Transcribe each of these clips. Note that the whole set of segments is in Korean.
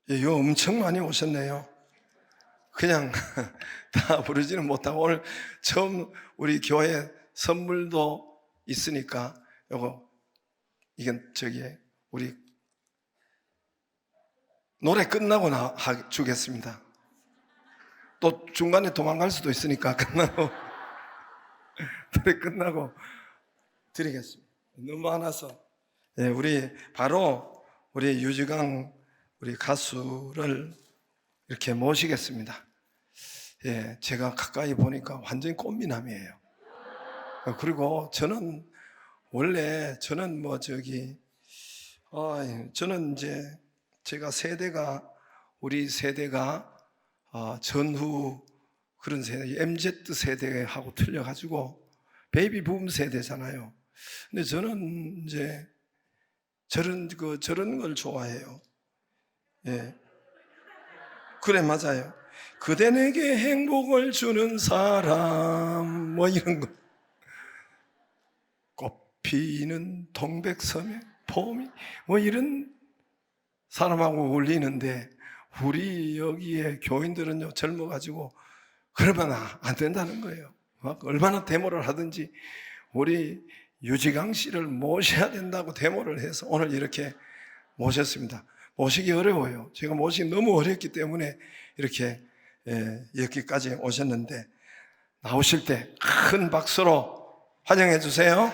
이거 엄청 많이 오셨네요. 그냥 다 부르지는 못하고 오늘 처음 우리 교회 선물도 있으니까 이건 우리 노래 끝나고 주겠습니다. 또 중간에 도망갈 수도 있으니까 노래 끝나고 드리겠습니다. 너무 많아서. 예, 우리 유지강 우리 가수를 이렇게 모시겠습니다. 예, 제가 가까이 보니까 완전히 꽃미남이에요. 그리고 저는 원래 저는 이제 제가 우리 세대가 전후 그런 세대, MZ 세대하고 틀려가지고 베이비 붐 세대잖아요. 근데 저는 이제 저런 걸 좋아해요. 예. 그래, 맞아요. 그대 내게 행복을 주는 사람, 이런 거. 꽃피는 동백섬에 봄이, 이런 사람하고 어울리는데, 우리 여기에 교인들은요, 젊어가지고, 그러면 안 된다는 거예요. 얼마나 데모를 하든지, 우리 유지강 씨를 모셔야 된다고 데모를 해서 오늘 이렇게 모셨습니다. 모시기 어려워요. 제가 모시기 너무 어렵기 때문에 이렇게 여기까지 오셨는데, 나오실 때 큰 박수로 환영해 주세요.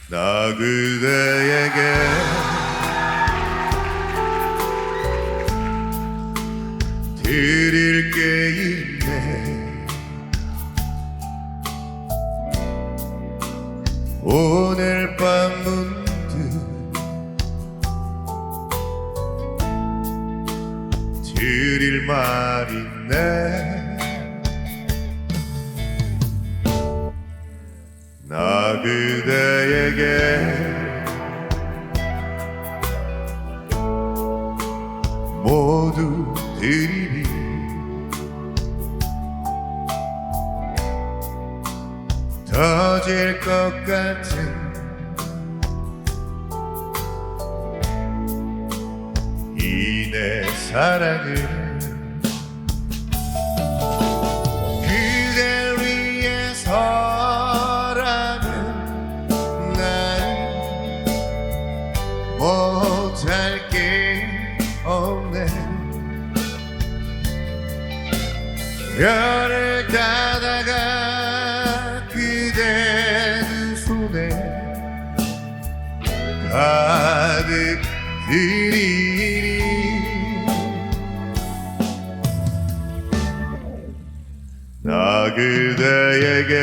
나 그대에게 드릴 게 있네. 오늘 밤 문득 드릴 말 있네. 나 그대에게 모두 드리리. 터질 것 같은 이 내 사랑을 그댈 위해서라면 난 못할 게 없네. 별을 따다가 그대 두 손에 가득 드리리. 나 그대에게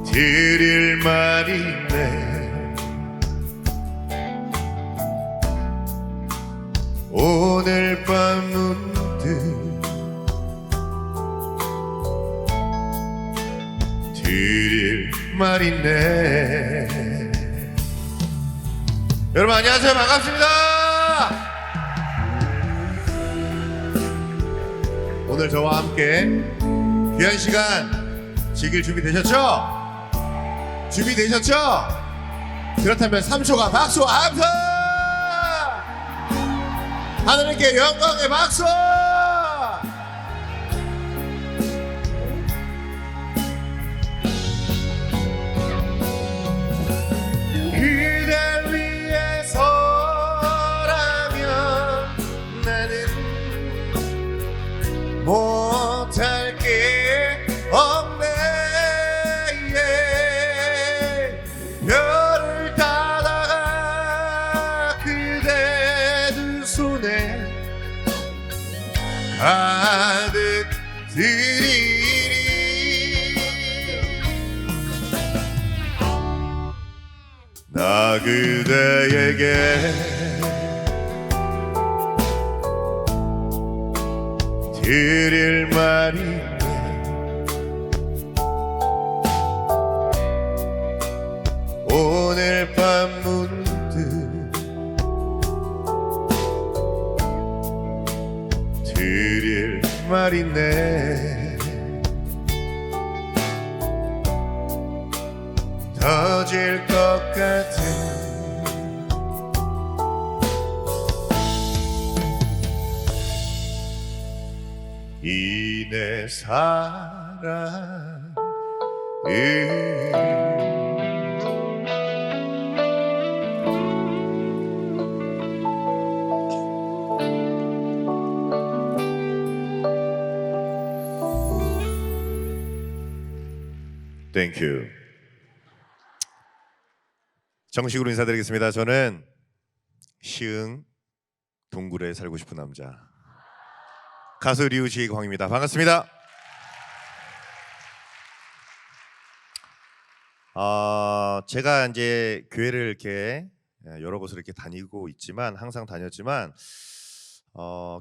드릴 말 있네. 오늘 밤 문득 드릴 말 있네. 여러분 안녕하세요. 반갑습니다. 오늘 저와 함께 귀한 시간 즐길 준비 되셨죠? 준비되셨죠? 그렇다면 3초간 박수 함성! 하나님께 영광의 박수! 그댈 위해서라면 나는 못할 게 없네. 별을 따다가 그대 두 손에 가득 드리리. 나 그대에게 드릴 말이 날 있네. 터질 것 같은 이 내 사랑 땡큐. 정식으로 인사드리겠습니다. 저는 시흥 동굴에 살고 싶은 남자 가수 류지광입니다. 반갑습니다. 제가 이제 교회를 이렇게 여러 곳을 이렇게 다니고 있지만 항상 다녔지만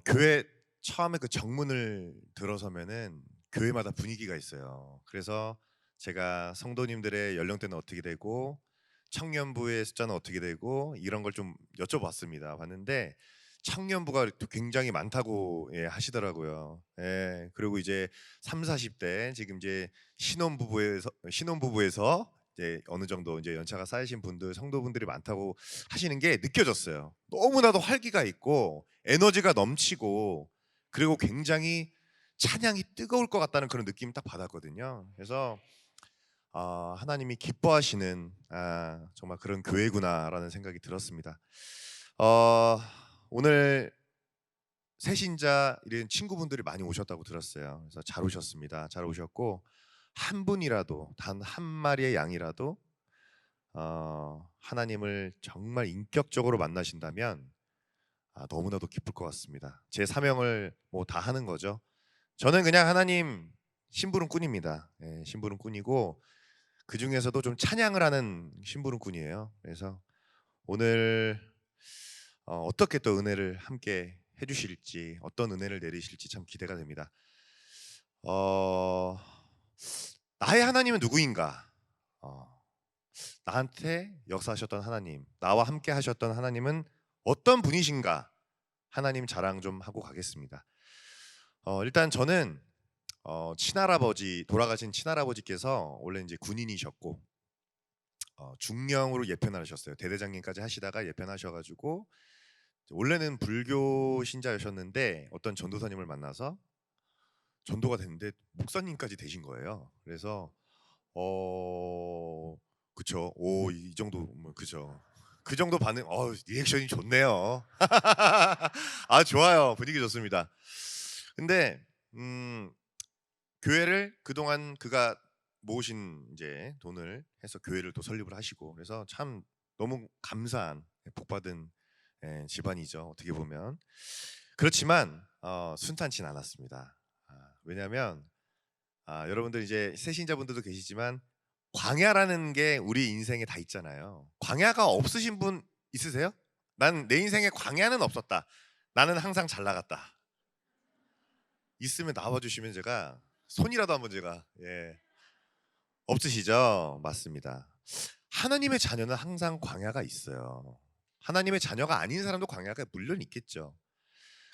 교회 처음에 그 정문을 들어서면은 교회마다 분위기가 있어요. 그래서 제가 성도님들의 연령대는 어떻게 되고 청년부의 숫자는 어떻게 되고 이런 걸 좀 여쭤봤습니다. 봤는데 청년부가 또 굉장히 많다고 하시더라고요. 예, 그리고 이제 3, 40대 지금 이제 신혼부부에서 이제 어느 정도 이제 연차가 쌓이신 분들 성도분들이 많다고 하시는 게 느껴졌어요. 너무나도 활기가 있고 에너지가 넘치고 그리고 굉장히 찬양이 뜨거울 것 같다는 그런 느낌 딱 받았거든요. 그래서 하나님이 기뻐하시는 정말 그런 교회구나라는 생각이 들었습니다. 오늘 새신자 이런 친구분들이 많이 오셨다고 들었어요. 그래서 잘 오셨습니다. 잘 오셨고 한 분이라도 단 한 마리의 양이라도 하나님을 정말 인격적으로 만나신다면 너무나도 기쁠 것 같습니다. 제 사명을 뭐 다 하는 거죠. 저는 그냥 하나님 심부름꾼입니다. 예, 심부름꾼이고 그 중에서도 좀 찬양을 하는 심부름꾼이에요. 그래서 오늘 어떻게 또 은혜를 함께 해주실지 어떤 은혜를 내리실지 참 기대가 됩니다. 나의 하나님은 누구인가? 나한테 역사하셨던 하나님, 나와 함께 하셨던 하나님은 어떤 분이신가? 하나님 자랑 좀 하고 가겠습니다. 일단 저는 친할아버지, 돌아가신 친할아버지께서 원래 이제 군인이셨고 중령으로 예편하셨어요. 대대장님까지 하시다가 예편하셔가지고 원래는 불교 신자였었는데 어떤 전도사님을 만나서 전도가 됐는데 목사님까지 되신 거예요. 그래서 그쵸. 오, 이 정도 뭐 그죠. 그 정도 반응, 리액션이 좋네요. 좋아요. 분위기 좋습니다. 근데 교회를 그동안 그가 모으신 이제 돈을 해서 교회를 또 설립을 하시고 그래서 참 너무 감사한 복받은 집안이죠. 어떻게 보면 그렇지만 순탄치는 않았습니다. 왜냐하면 여러분들 이제 새신자분들도 계시지만 광야라는 게 우리 인생에 다 있잖아요. 광야가 없으신 분 있으세요? 난 내 인생에 광야는 없었다. 나는 항상 잘 나갔다. 있으면 나와주시면 제가 손이라도 한번 제가 없으시죠? 맞습니다. 하나님의 자녀는 항상 광야가 있어요. 하나님의 자녀가 아닌 사람도 광야가 물론 있겠죠.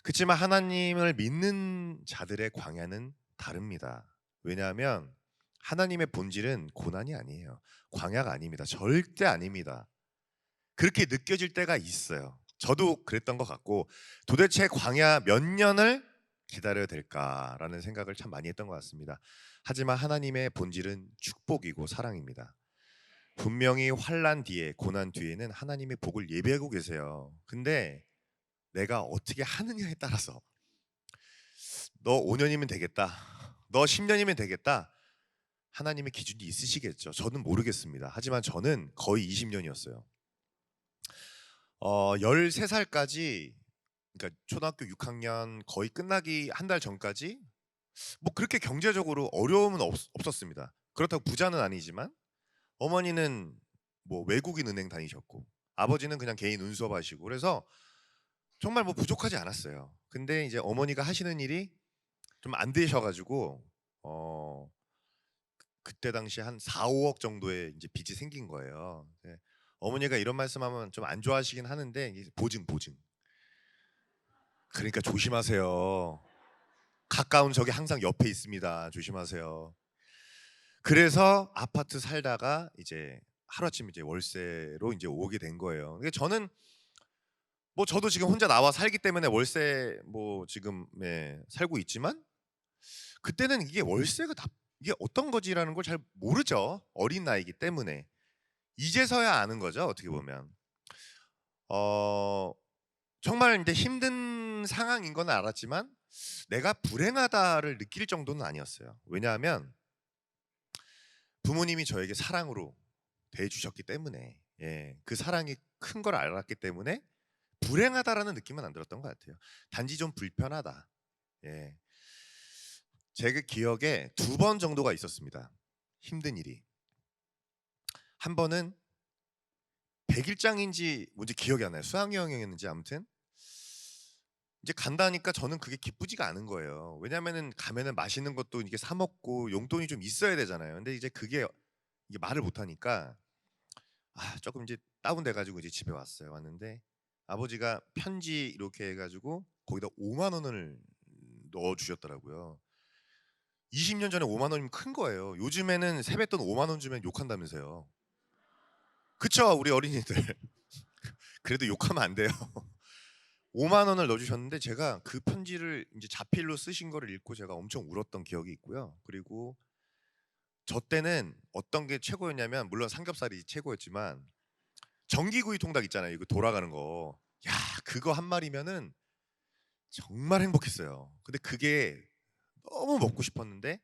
그렇지만 하나님을 믿는 자들의 광야는 다릅니다. 왜냐하면 하나님의 본질은 고난이 아니에요. 광야가 아닙니다. 절대 아닙니다. 그렇게 느껴질 때가 있어요. 저도 그랬던 것 같고 도대체 광야 몇 년을 기다려야 될까라는 생각을 참 많이 했던 것 같습니다. 하지만 하나님의 본질은 축복이고 사랑입니다. 분명히 환난 뒤에 고난 뒤에는 하나님의 복을 예비하고 계세요. 근데 내가 어떻게 하느냐에 따라서 너 5년이면 되겠다. 너 10년이면 되겠다. 하나님의 기준이 있으시겠죠. 저는 모르겠습니다. 하지만 저는 거의 20년이었어요. 13살까지 그러니까 초등학교 6학년 거의 끝나기 한 달 전까지 뭐 그렇게 경제적으로 어려움은 없었습니다. 그렇다고 부자는 아니지만 어머니는 뭐 외국인 은행 다니셨고 아버지는 그냥 개인 운수업 하시고 그래서 정말 뭐 부족하지 않았어요. 근데 이제 어머니가 하시는 일이 좀 안 되셔가지고 그때 당시 한 4, 5억 정도의 이제 빚이 생긴 거예요. 어머니가 이런 말씀하면 좀 안 좋아하시긴 하는데 보증. 그러니까 조심하세요. 가까운 적이 항상 옆에 있습니다. 조심하세요. 그래서 아파트 살다가 이제 하루아침에 이제 월세로 이제 오게 된 거예요. 근데 저는 뭐 저도 지금 혼자 나와 살기 때문에 월세 뭐 지금 살고 있지만 그때는 이게 월세가 이게 어떤 거지라는 걸 잘 모르죠. 어린 나이기 때문에. 이제서야 아는 거죠, 어떻게 보면. 어 정말 이제 힘든 상황인 건 알았지만 내가 불행하다를 느낄 정도는 아니었어요. 왜냐하면 부모님이 저에게 사랑으로 대해 주셨기 때문에 그 사랑이 큰 걸 알았기 때문에 불행하다라는 느낌은 안 들었던 것 같아요. 단지 좀 불편하다. 예. 제 기억에 2번 정도가 있었습니다. 힘든 일이. 한 번은 100일장인지 뭔지 기억이 안 나요. 수학여행이었는지 아무튼 이제 간다니까 저는 그게 기쁘지가 않은 거예요. 왜냐면은 가면은 맛있는 것도 이게 사 먹고 용돈이 좀 있어야 되잖아요. 근데 이제 그게 이게 말을 못 하니까 조금 이제 다운돼 가지고 이제 집에 왔어요. 왔는데 아버지가 편지 이렇게 해 가지고 거기다 5만 원을 넣어 주셨더라고요. 20년 전에 5만 원이면 큰 거예요. 요즘에는 세뱃돈 5만 원 주면 욕한다면서요. 그쵸? 우리 어린이들. 그래도 욕하면 안 돼요. 5만 원을 넣어 주셨는데 제가 그 편지를 이제 자필로 쓰신 거를 읽고 제가 엄청 울었던 기억이 있고요. 그리고 저 때는 어떤 게 최고였냐면 물론 삼겹살이 최고였지만 전기구이 통닭 있잖아요. 이거 돌아가는 거. 야, 그거 한 마리면은 정말 행복했어요. 근데 그게 너무 먹고 싶었는데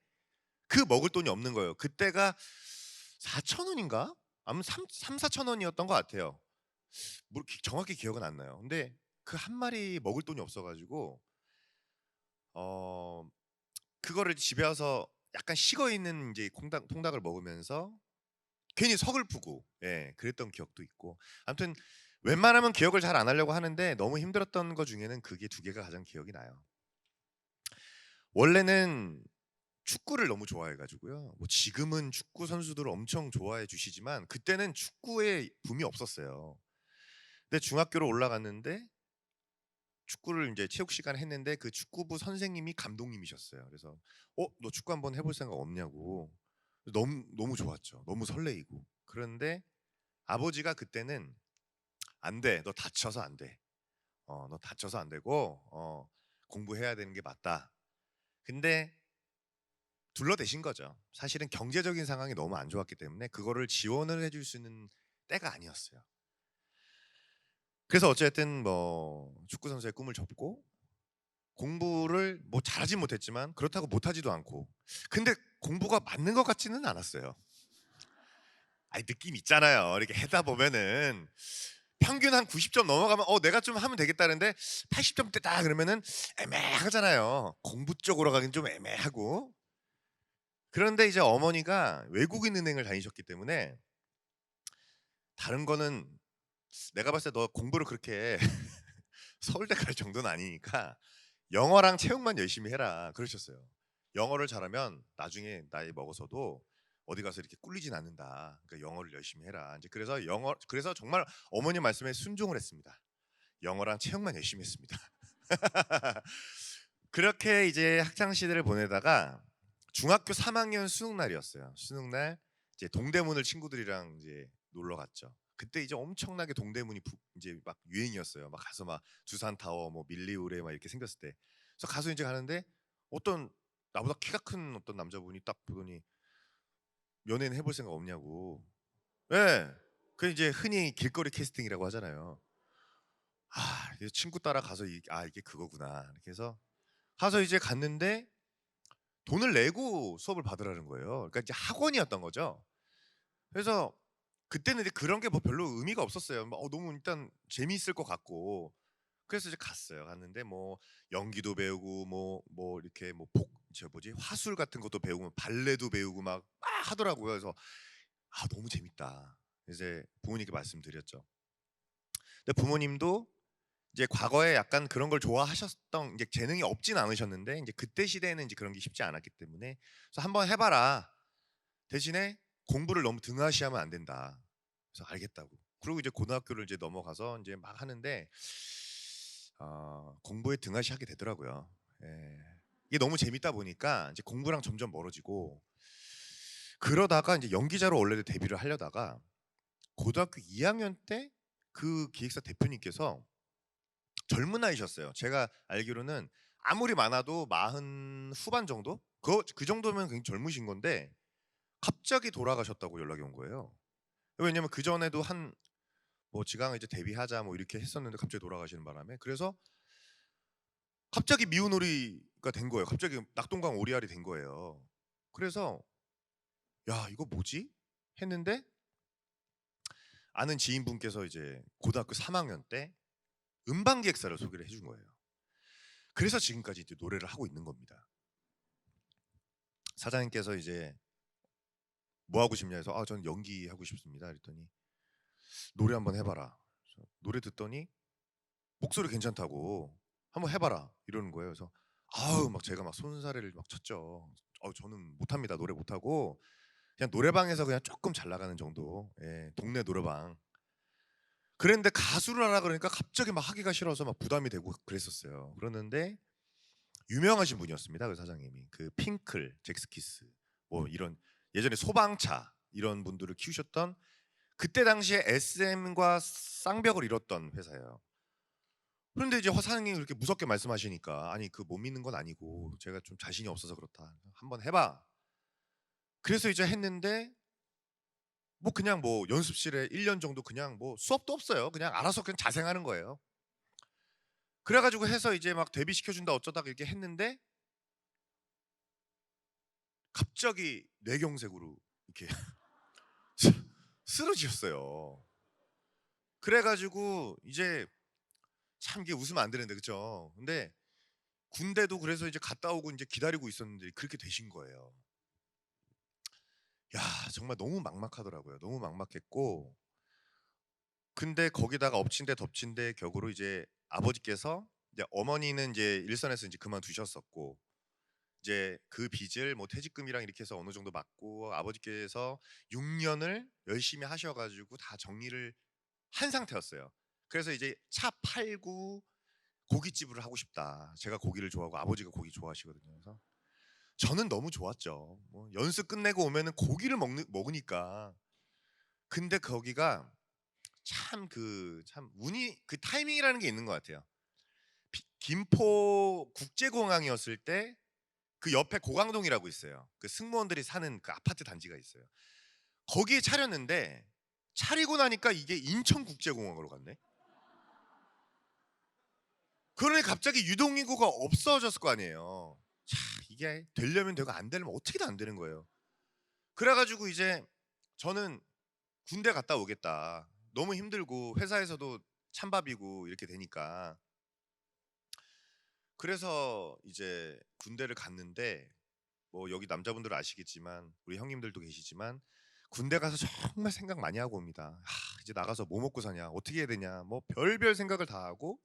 그 먹을 돈이 없는 거예요. 그때가 4천 원인가? 아무튼 4천 원이었던 것 같아요. 정확히 기억은 안 나요. 근데 그 한 마리 먹을 돈이 없어가지고 어 그거를 집에 와서 약간 식어 있는 이제 통닭을 먹으면서 괜히 서글프고 그랬던 기억도 있고 아무튼 웬만하면 기억을 잘 안 하려고 하는데 너무 힘들었던 거 중에는 그게 2개가 가장 기억이 나요. 원래는 축구를 너무 좋아해 가지고요. 뭐 지금은 축구 선수들을 엄청 좋아해 주시지만 그때는 축구에 붐이 없었어요. 근데 중학교로 올라갔는데 축구를 이제 체육 시간에 했는데 그 축구부 선생님이 감독님이셨어요. 그래서 너 축구 한번 해볼 생각 없냐고. 너무 좋았죠. 너무 설레이고. 그런데 아버지가 그때는 안 돼. 너 다쳐서 안 돼. 너 다쳐서 안 되고 공부해야 되는 게 맞다. 근데 둘러대신 거죠. 사실은 경제적인 상황이 너무 안 좋았기 때문에 그거를 지원을 해줄 수 있는 때가 아니었어요. 그래서 어쨌든 뭐 축구 선수의 꿈을 접고 공부를 뭐 잘하진 못했지만 그렇다고 못하지도 않고 근데 공부가 맞는 것 같지는 않았어요. 느낌 있잖아요. 이렇게 하다 보면은 평균 한 90점 넘어가면 내가 좀 하면 되겠다는데 80점대다 그러면은 애매하잖아요. 공부 쪽으로 가긴 좀 애매하고. 그런데 이제 어머니가 외국인 은행을 다니셨기 때문에 다른 거는 내가 봤을 때 너 공부를 그렇게 서울대 갈 정도는 아니니까 영어랑 체육만 열심히 해라 그러셨어요. 영어를 잘하면 나중에 나이 먹어서도 어디 가서 이렇게 꿀리진 않는다. 그러니까 영어를 열심히 해라. 이제 그래서 정말 어머니 말씀에 순종을 했습니다. 영어랑 체육만 열심히 했습니다. 그렇게 이제 학창 시대를 보내다가 중학교 3학년 수능 날이었어요. 수능 날 이제 동대문을 친구들이랑 이제 놀러 갔죠. 그때 이제 엄청나게 동대문이 이제 막 유행이었어요. 막 가서 막 두산타워, 뭐 밀리우레 막 이렇게 생겼을 때. 그래서 가서 이제 가는데 어떤 나보다 키가 큰 어떤 남자분이 딱 보더니 연예인 해볼 생각 없냐고. 예. 그 이제 흔히 길거리 캐스팅이라고 하잖아요. 그래서 친구 따라 가서 이게 그거구나. 이렇게 해서 가서 이제 갔는데 돈을 내고 수업을 받으라는 거예요. 그러니까 이제 학원이었던 거죠. 그래서 그때는 이제 그런 게 뭐 별로 의미가 없었어요. 너무 일단 재미있을 것 같고. 그래서 이제 갔어요. 갔는데 뭐 연기도 배우고 뭐 이렇게 화술 같은 것도 배우고 발레도 배우고 막 하더라고요. 그래서 너무 재밌다. 이제 부모님께 말씀드렸죠. 근데 부모님도 이제 과거에 약간 그런 걸 좋아하셨던 이제 재능이 없진 않으셨는데 이제 그때 시대에는 이제 그런 게 쉽지 않았기 때문에 그래서 한번 해봐라. 대신에 공부를 너무 등하시하면 안 된다. 그래서 알겠다고. 그리고 이제 고등학교를 이제 넘어가서 이제 막 하는데 공부에 등하시하게 되더라고요. 예. 이게 너무 재밌다 보니까 이제 공부랑 점점 멀어지고, 그러다가 이제 연기자로 원래 데뷔를 하려다가 고등학교 2학년 때 그 기획사 대표님께서 젊은 나이셨어요. 제가 알기로는 아무리 많아도 40 후반 정도? 그 정도면 굉장히 젊으신 건데 갑자기 돌아가셨다고 연락이 온 거예요. 왜냐면 그 전에도 한 뭐 지강 이제 데뷔하자 뭐 이렇게 했었는데 갑자기 돌아가시는 바람에, 그래서 갑자기 미운 오리가 된 거예요. 갑자기 낙동강 오리알이 된 거예요. 그래서 야 이거 뭐지? 했는데 아는 지인분께서 이제 고등학교 3학년 때 음반 기획사를 소개를 해준 거예요. 그래서 지금까지 이제 노래를 하고 있는 겁니다. 사장님께서 이제 뭐 하고 싶냐 해서 저는 연기하고 싶습니다. 그랬더니 노래 한번 해봐라. 그래서 노래 듣더니 목소리 괜찮다고 한번 해봐라 이러는 거예요. 그래서 막 제가 막 손사래를 막 쳤죠. 저는 못합니다. 노래 못하고 그냥 노래방에서 그냥 조금 잘 나가는 정도. 예, 동네 노래방. 그랬는데 가수를 하라 그러니까 갑자기 막 하기가 싫어서 막 부담이 되고 그랬었어요. 그러는데 유명하신 분이었습니다. 그 사장님이 그 핑클, 잭스키스 뭐 이런 예전에 소방차 이런 분들을 키우셨던, 그때 당시에 SM과 쌍벽을 이뤘던 회사예요. 그런데 이제 사장님이 그렇게 무섭게 말씀하시니까 아니 그 못 믿는 건 아니고 제가 좀 자신이 없어서 그렇다. 한번 해봐. 그래서 이제 했는데 뭐 그냥 뭐 연습실에 1년 정도 그냥 뭐 수업도 없어요. 그냥 알아서 그냥 자생하는 거예요. 그래가지고 해서 이제 막 데뷔 시켜준다 어쩌다가 이렇게 했는데 갑자기 뇌경색으로 이렇게 쓰러지셨어요. 그래가지고 이제 참 이게 웃으면 안 되는데 그쵸? 근데 군대도 그래서 이제 갔다 오고 이제 기다리고 있었는데 그렇게 되신 거예요. 야 정말 너무 막막하더라고요. 너무 막막했고, 근데 거기다가 엎친 데 덮친 데 격으로 이제 아버지께서 이제 어머니는 이제 일선에서 이제 그만두셨었고, 이제 그 빚을 뭐 퇴직금이랑 이렇게 해서 어느 정도 받고 아버지께서 6년을 열심히 하셔가지고 다 정리를 한 상태였어요. 그래서 이제 차 팔고 고깃집을 하고 싶다. 제가 고기를 좋아하고 아버지가 고기 좋아하시거든요. 그래서 저는 너무 좋았죠. 뭐 연습 끝내고 오면은 고기를 먹으니까. 근데 거기가 참 운이 그 타이밍이라는 게 있는 것 같아요. 김포 국제공항이었을 때 그 옆에 고강동이라고 있어요. 그 승무원들이 사는 그 아파트 단지가 있어요. 거기에 차렸는데 차리고 나니까 이게 인천국제공항으로 갔네. 그러니 갑자기 유동인구가 없어졌을 거 아니에요. 자, 이게 되려면 되고 안 되려면 어떻게도 안 되는 거예요. 그래가지고 이제 저는 군대 갔다 오겠다. 너무 힘들고 회사에서도 찬밥이고 이렇게 되니까. 그래서 이제 군대를 갔는데 뭐 여기 남자분들은 아시겠지만 우리 형님들도 계시지만 군대 가서 정말 생각 많이 하고 옵니다. 이제 나가서 뭐 먹고 사냐, 어떻게 해야 되냐, 뭐 별별 생각을 다 하고,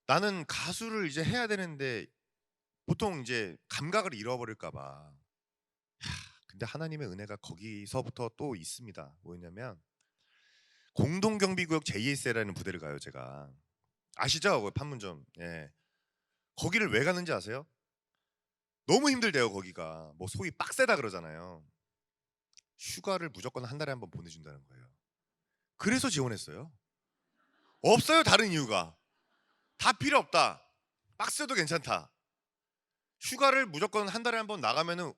나는 가수를 이제 해야 되는데 보통 이제 감각을 잃어버릴까 봐. 근데 하나님의 은혜가 거기서부터 또 있습니다. 뭐냐면 공동경비구역 JSL이라는 부대를 가요. 제가 아시죠? 그 판문점. 예. 거기를 왜 가는지 아세요? 너무 힘들대요. 거기가 뭐 소위 빡세다 그러잖아요. 휴가를 무조건 한 달에 한 번 보내준다는 거예요. 그래서 지원했어요. 없어요. 다른 이유가 다 필요 없다. 빡세도 괜찮다. 휴가를 무조건 한 달에 한 번 나가면은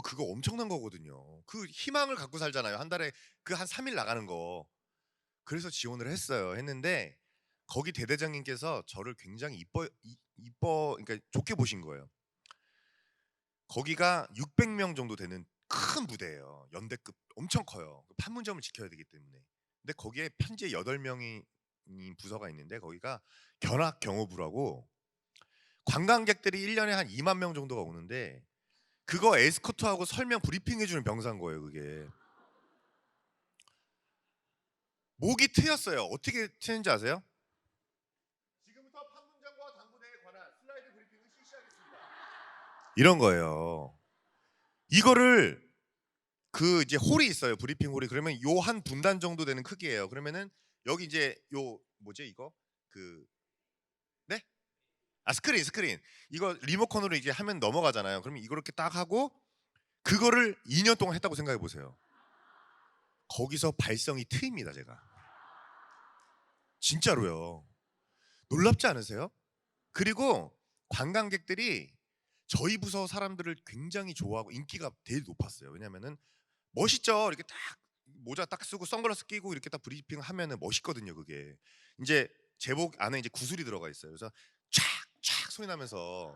그거 엄청난 거거든요. 그 희망을 갖고 살잖아요. 한 달에 그 한 3일 나가는 거. 그래서 지원을 했어요. 했는데 거기 대대장님께서 저를 굉장히 그러니까 좋게 보신 거예요. 거기가 600명 정도 되는 큰 부대예요. 연대급 엄청 커요. 판문점을 지켜야 되기 때문에. 근데 거기에 편지에 8명이 부서가 있는데 거기가 견학경호부라고 관광객들이 1년에 한 2만 명 정도가 오는데 그거 에스코트하고 설명 브리핑 해주는 병사인 거예요. 그게 목이 트였어요. 어떻게 트는지 아세요? 지금부터 판문점과 당구대에 관한 슬라이드 브리핑을 실시하겠습니다. 이런 거예요. 이거를 그 이제 홀이 있어요. 브리핑 홀이. 그러면 요 한 분단 정도 되는 크기예요. 그러면은 여기 이제 요 뭐지 이거 그 네? 스크린 이거 리모컨으로 이게 하면 넘어가잖아요. 그러면 이거 이렇게 딱 하고 그거를 2년 동안 했다고 생각해 보세요. 거기서 발성이 트입니다 제가. 진짜로요. 놀랍지 않으세요? 그리고 관광객들이 저희 부서 사람들을 굉장히 좋아하고 인기가 되게 높았어요. 왜냐면은 멋있죠. 이렇게 딱 모자 딱 쓰고 선글라스 끼고 이렇게 딱 브리핑 하면은 멋있거든요. 그게 이제 제복 안에 이제 구슬이 들어가 있어요. 그래서 촥촥 소리 나면서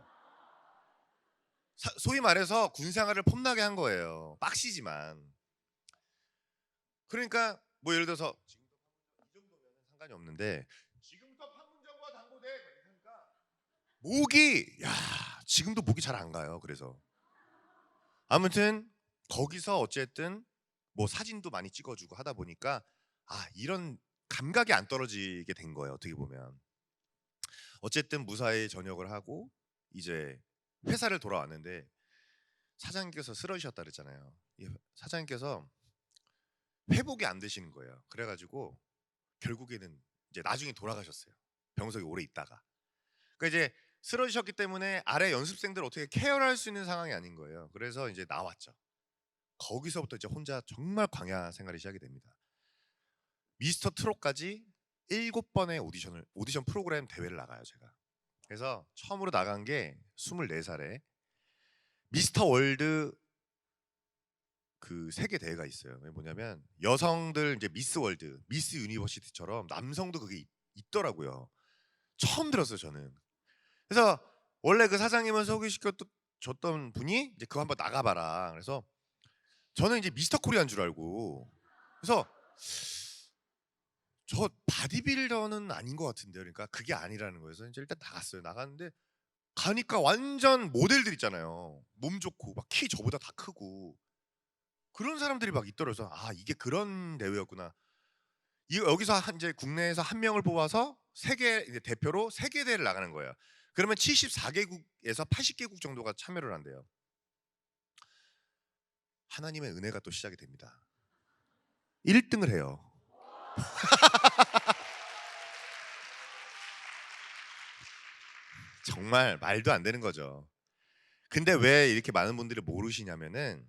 소위 말해서 군 생활을 폼나게 한 거예요. 빡시지만. 그러니까 뭐 예를 들어서 이 정도면 상관이 없는데 지금부터 판문점과 당고대 하니까 목이 지금도 목이 잘 안 가요. 그래서 아무튼 거기서 어쨌든 뭐 사진도 많이 찍어주고 하다 보니까 이런 감각이 안 떨어지게 된 거예요. 어떻게 보면 어쨌든 무사히 전역을 하고 이제 회사를 돌아왔는데 사장님께서 쓰러지셨다 그랬잖아요. 사장님께서 회복이 안 되시는 거예요. 그래가지고 결국에는 이제 나중에 돌아가셨어요. 병석에 오래 있다가. 그러니까 이제 쓰러지셨기 때문에 아래 연습생들 어떻게 케어를 할 수 있는 상황이 아닌 거예요. 그래서 이제 나왔죠. 거기서부터 이제 혼자 정말 광야 생활이 시작이 됩니다. 미스터 트롯까지 7번의 오디션 프로그램 대회를 나가요, 제가. 그래서 처음으로 나간 게 24살에 미스터 월드 그 세계 대회가 있어요. 뭐냐면 여성들 이제 미스 월드, 미스 유니버시티처럼 남성도 그게 있더라고요. 처음 들었어요, 저는. 그래서 원래 그 사장님을 소개시켜줬던 분이 이제 그거 한번 나가봐라. 그래서 저는 이제 미스터 코리아인 줄 알고 그래서 저 바디빌더는 아닌 것 같은데요. 그러니까 그게 아니라는 거예요. 그래서 이제 일단 나갔어요. 나갔는데 가니까 완전 모델들 있잖아요. 몸 좋고 막 키 저보다 다 크고 그런 사람들이 막 있더라고요. 그래서 이게 그런 대회였구나. 여기서 이제 국내에서 한 명을 뽑아서 세계 이제 대표로 세계 대회를 나가는 거예요. 그러면 74개국에서 80개국 정도가 참여를 한대요. 하나님의 은혜가 또 시작이 됩니다. 1등을 해요. 정말 말도 안 되는 거죠. 근데 왜 이렇게 많은 분들이 모르시냐면은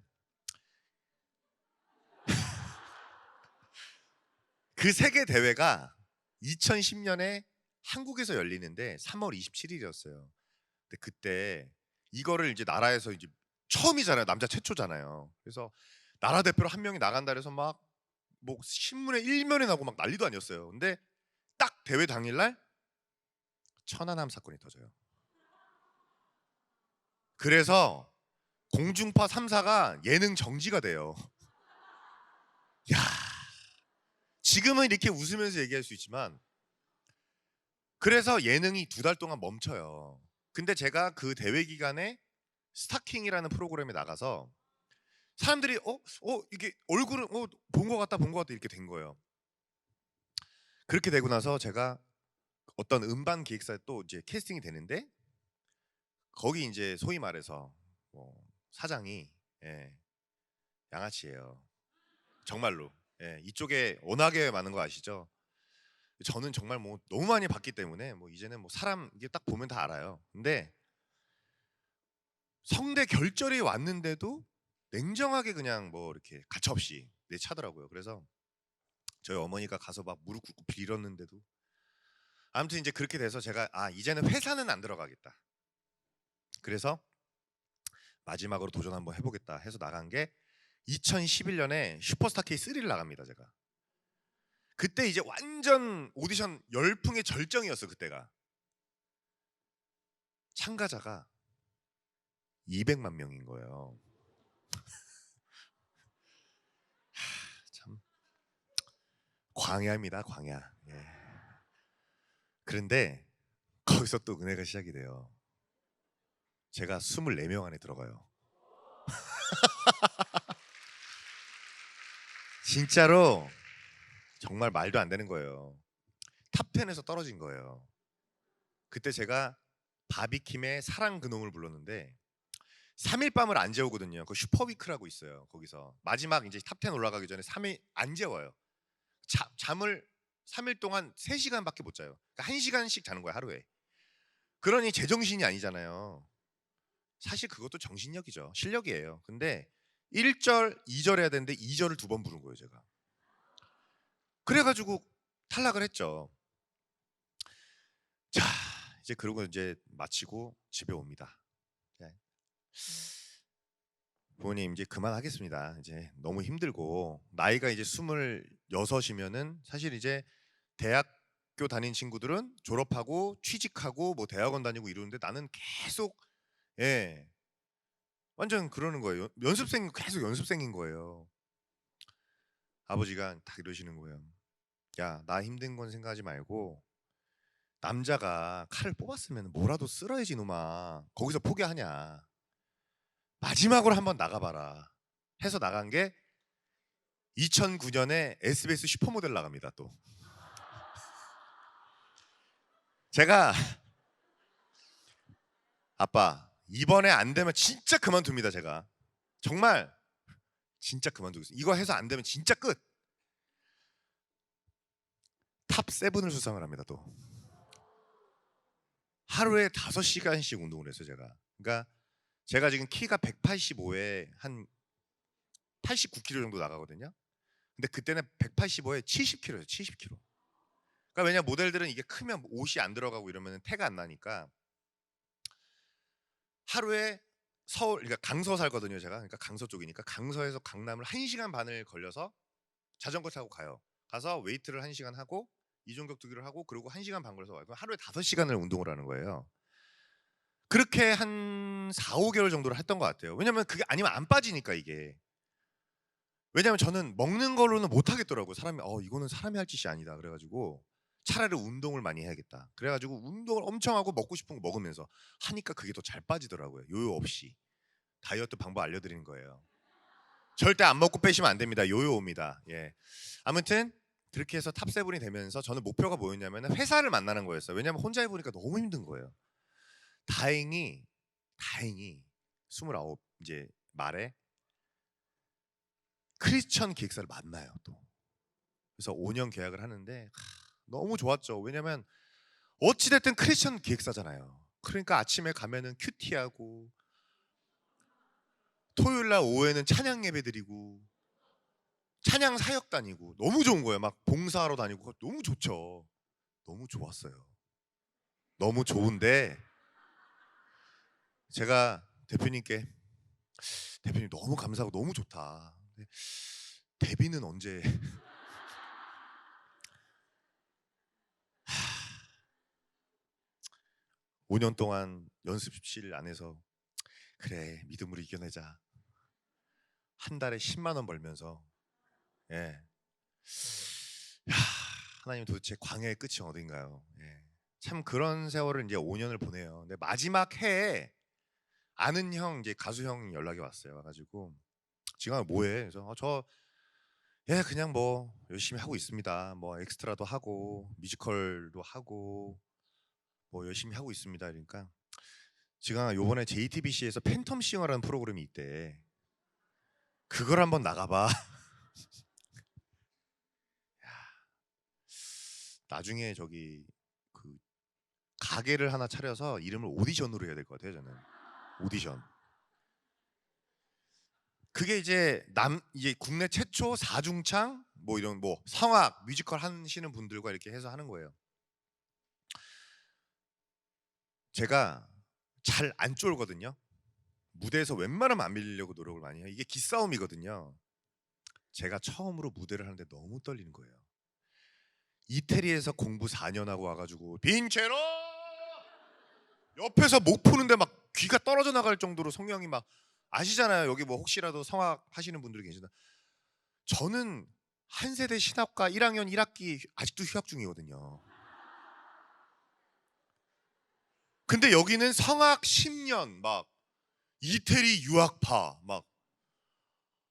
그 세계 대회가 2010년에 한국에서 열리는데 3월 27일이었어요. 근데 그때 이거를 이제 나라에서 이제 처음이잖아요. 남자 최초잖아요. 그래서 나라 대표로 한 명이 나간다 그래서 막 뭐 신문에 일면에 나고 막 난리도 아니었어요. 근데 딱 대회 당일날 천안함 사건이 터져요. 그래서 공중파 3사가 예능 정지가 돼요. 야, 지금은 이렇게 웃으면서 얘기할 수 있지만 그래서 예능이 2달 동안 멈춰요. 근데 제가 그 대회 기간에 스타킹이라는 프로그램에 나가서 사람들이 이게 얼굴은 본 것 같다 이렇게 된 거예요. 그렇게 되고 나서 제가 어떤 음반 기획사에 또 이제 캐스팅이 되는데 거기 이제 소위 말해서 사장이 양아치예요. 정말로. 이쪽에 워낙에 많은 거 아시죠? 저는 정말 뭐 너무 많이 봤기 때문에 뭐 이제는 뭐 사람 이게 딱 보면 다 알아요. 근데 성대 결절이 왔는데도 냉정하게 그냥 뭐 이렇게 가차없이 내차더라고요. 그래서 저희 어머니가 가서 막 무릎 꿇고 빌었는데도 아무튼 이제 그렇게 돼서 제가 이제는 회사는 안 들어가겠다. 그래서 마지막으로 도전 한번 해보겠다 해서 나간 게 2011년에 슈퍼스타 K3를 나갑니다. 제가 그때 이제 완전 오디션 열풍의 절정이었어. 그때가 참가자가 200만 명인 거예요. 참 광야입니다. 광야. 그런데 거기서 또 은혜가 시작이 돼요. 제가 24명 안에 들어가요. 진짜로 정말 말도 안 되는 거예요. 탑10에서 떨어진 거예요. 그때 제가 바비킴의 사랑 그놈을 불렀는데 3일 밤을 안 재우거든요. 그 슈퍼위크라고 있어요. 거기서 마지막 이제 탑10 올라가기 전에 3일 안 재워요. 잠을 3일 동안 3시간밖에 못 자요. 그러니까 1시간씩 자는 거예요, 하루에. 그러니 제정신이 아니잖아요. 사실 그것도 정신력이죠. 실력이에요. 근데 1절, 2절 해야 되는데 2절을 2번 부른 거예요, 제가. 그래 가지고 탈락을 했죠. 자, 이제 그러고 이제 마치고 집에 옵니다. 네. 부모님 이제 그만하겠습니다. 이제 너무 힘들고 나이가 이제 26이면은 사실 이제 대학교 다닌 친구들은 졸업하고 취직하고 뭐 대학원 다니고 이러는데 나는 계속 예. 완전 그러는 거예요. 연습생 계속 연습생인 거예요. 아버지가 딱 이러시는 거예요. 야, 나 힘든 건 생각하지 말고 남자가 칼을 뽑았으면 뭐라도 쓸어야지 놈아. 거기서 포기하냐. 마지막으로 한번 나가봐라. 해서 나간 게 2009년에 SBS 슈퍼모델 나갑니다. 또 제가 아빠 이번에 안 되면 진짜 그만둡니다. 제가 정말 진짜 그만두겠어요. 이거 해서 안 되면 진짜 끝. 탑 7을 수상을 합니다. 또 하루에 5시간씩 운동을 했어요. 제가. 그러니까 제가 지금 키가 185에 한 89kg 정도 나가거든요. 근데 그때는 185에 70kg예요. 70kg. 그러니까 왜냐 모델들은 이게 크면 옷이 안 들어가고 이러면 태가 안 나니까 하루에 서울, 그러니까 강서 살거든요. 제가. 그러니까 강서 쪽이니까 강서에서 강남을 1시간 반을 걸려서 자전거 타고 가요. 가서 웨이트를 1시간 하고 이종격투기를 하고 그리고 1시간 반 걸려서 와요. 그럼 하루에 5시간을 운동을 하는 거예요. 그렇게 한 4, 5개월 정도를 했던 것 같아요. 왜냐면 그게 아니면 안 빠지니까 이게. 왜냐면 저는 먹는 걸로는 못 하겠더라고요. 사람이 이거는 사람이 할 짓이 아니다. 그래가지고 차라리 운동을 많이 해야겠다. 그래가지고 운동을 엄청 하고 먹고 싶은 거 먹으면서 하니까 그게 더 잘 빠지더라고요. 요요 없이. 다이어트 방법 알려드리는 거예요. 절대 안 먹고 빼시면 안 됩니다. 요요 옵니다. 예. 아무튼 그렇게 해서 탑7이 되면서 저는 목표가 뭐였냐면 회사를 만나는 거였어요. 왜냐면 혼자 해보니까 너무 힘든 거예요. 다행히 29 이제 말에 크리스천 기획사를 만나요. 또 그래서 5년 계약을 하는데 너무 좋았죠. 왜냐면 어찌됐든 크리스천 기획사잖아요. 그러니까 아침에 가면은 큐티하고 토요일날 오후에는 찬양 예배 드리고 찬양 사역 다니고 너무 좋은 거예요. 막 봉사하러 다니고 너무 좋죠. 너무 좋았어요. 너무 좋은데 제가 대표님께 대표님 너무 감사하고 너무 좋다. 근데 데뷔는 언제? 5년 동안 연습실 안에서 그래 믿음으로 이겨내자. 한 달에 10만 원 벌면서 예. 야, 하나님 도대체 광야의 끝이 어딘가요? 예. 참 그런 세월을 이제 5년을 보내요. 근데 마지막 해에 아는 형 이제 가수 형 연락이 왔어요. 와가지고 지금 뭐해? 그래서 그냥 뭐 열심히 하고 있습니다. 뭐 엑스트라도 하고 뮤지컬도 하고 뭐 열심히 하고 있습니다. 그러니까 지금 요번에 JTBC에서 팬텀 싱어라는 프로그램이 있대. 그걸 한번 나가봐. 나중에 저기 그 가게를 하나 차려서 이름을 오디션으로 해야 될 것 같아요. 저는 오디션. 그게 이제 이제 국내 최초 4중창 뭐 이런 뭐 성악 뮤지컬 하시는 분들과 이렇게 해서 하는 거예요. 제가 잘 안 쫄거든요. 무대에서 웬만하면 안 밀리려고 노력을 많이 해요. 이게 기싸움이거든요. 제가 처음으로 무대를 하는데 너무 떨리는 거예요. 이태리에서 공부 4년 하고 와가지고 빈체로 옆에서 목 푸는데 막 귀가 떨어져 나갈 정도로 성령이 막 아시잖아요. 여기 뭐 혹시라도 성악 하시는 분들이 계시나. 저는 한 세대 신학과 1학년 1학기 아직도 휴학 중이거든요. 근데 여기는 성악 10년 막 이태리 유학파 막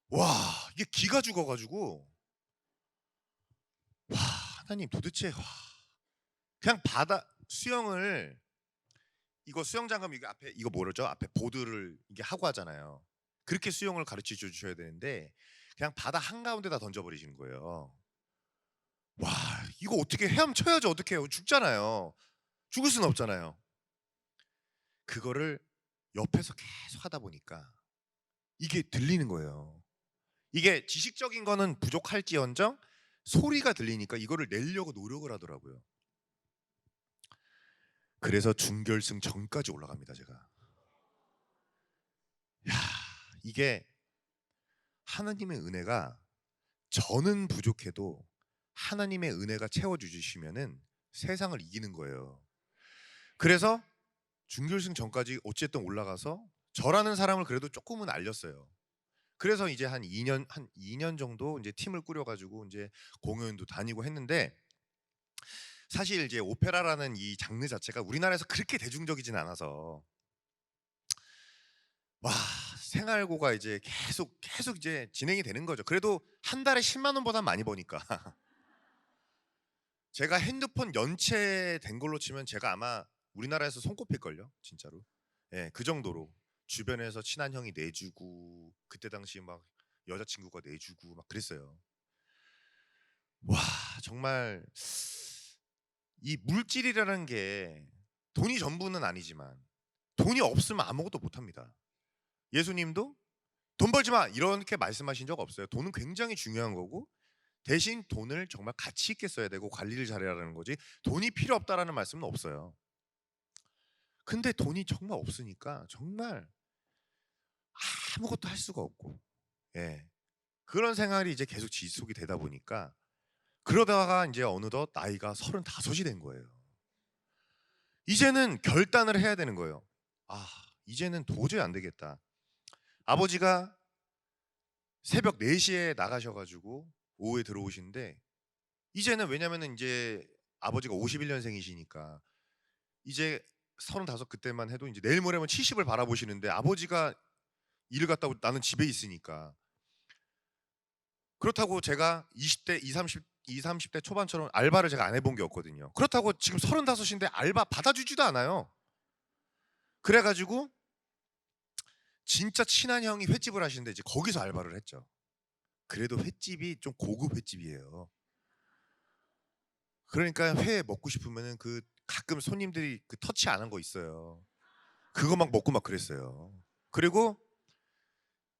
와 이게 기가 죽어가지고 와 하나님 도대체 그냥 바다 수영을 이거 수영장갑 이게 앞에 이거 뭐라죠? 앞에 보드를 이게 하고 하잖아요. 그렇게 수영을 가르쳐 주셔야 되는데 그냥 바다 한가운데다 던져버리시는 거예요. 와 이거 어떻게 헤엄쳐야죠? 어떻게 해요? 죽잖아요. 죽을 수는 없잖아요. 그거를 옆에서 계속 하다 보니까 이게 들리는 거예요. 이게 지식적인 거는 부족할지언정 소리가 들리니까 이거를 내려고 노력을 하더라고요. 그래서 준결승 전까지 올라갑니다, 제가. 야, 이게 하나님의 은혜가, 저는 부족해도 하나님의 은혜가 채워주시면은 세상을 이기는 거예요. 그래서 준결승 전까지 어쨌든 올라가서 저라는 사람을 그래도 조금은 알렸어요. 그래서 이제 한 2년 정도 이제 팀을 꾸려가지고 이제 공연도 다니고 했는데, 사실 이제 오페라라는 이 장르 자체가 우리나라에서 그렇게 대중적이진 않아서 와, 생활고가 이제 계속 이제 진행이 되는 거죠. 그래도 한 달에 10만 원보다 많이 버니까 제가 핸드폰 연체된 걸로 치면 제가 아마 우리나라에서 손꼽힐걸요, 진짜로. 예, 그 정도로 주변에서 친한 형이 내주고, 그때 당시 막 여자친구가 내주고 막 그랬어요. 와, 정말 이 물질이라는 게 돈이 전부는 아니지만 돈이 없으면 아무것도 못합니다. 예수님도 돈 벌지 마 이렇게 말씀하신 적 없어요. 돈은 굉장히 중요한 거고, 대신 돈을 정말 가치 있게 써야 되고 관리를 잘해라는 거지, 돈이 필요 없다라는 말씀은 없어요. 근데 돈이 정말 없으니까 정말 아무것도 할 수가 없고, 예, 그런 생활이 이제 계속 지속이 되다 보니까, 그러다가 이제 어느덧 나이가 35이 된 거예요. 이제는 결단을 해야 되는 거예요. 아, 이제는 도저히 안 되겠다. 아버지가 새벽 4시에 나가셔가지고 오후에 들어오시는데, 이제는 왜냐면은 이제 아버지가 51년생이시니까 이제 35 그때만 해도 이제 내일 모레면 70을 바라보시는데, 아버지가 일을 갔다 오고 나는 집에 있으니까, 그렇다고 제가 20대, 30대 초반처럼 알바를 제가 안 해본 게 없거든요. 그렇다고 지금 35인데 알바 받아주지도 않아요. 그래가지고 진짜 친한 형이 횟집을 하시는데 이제 거기서 알바를 했죠. 그래도 횟집이 좀 고급 횟집이에요. 그러니까 회 먹고 싶으면은 그 가끔 손님들이 그 터치 안 한 거 있어요. 그거 막 먹고 막 그랬어요. 그리고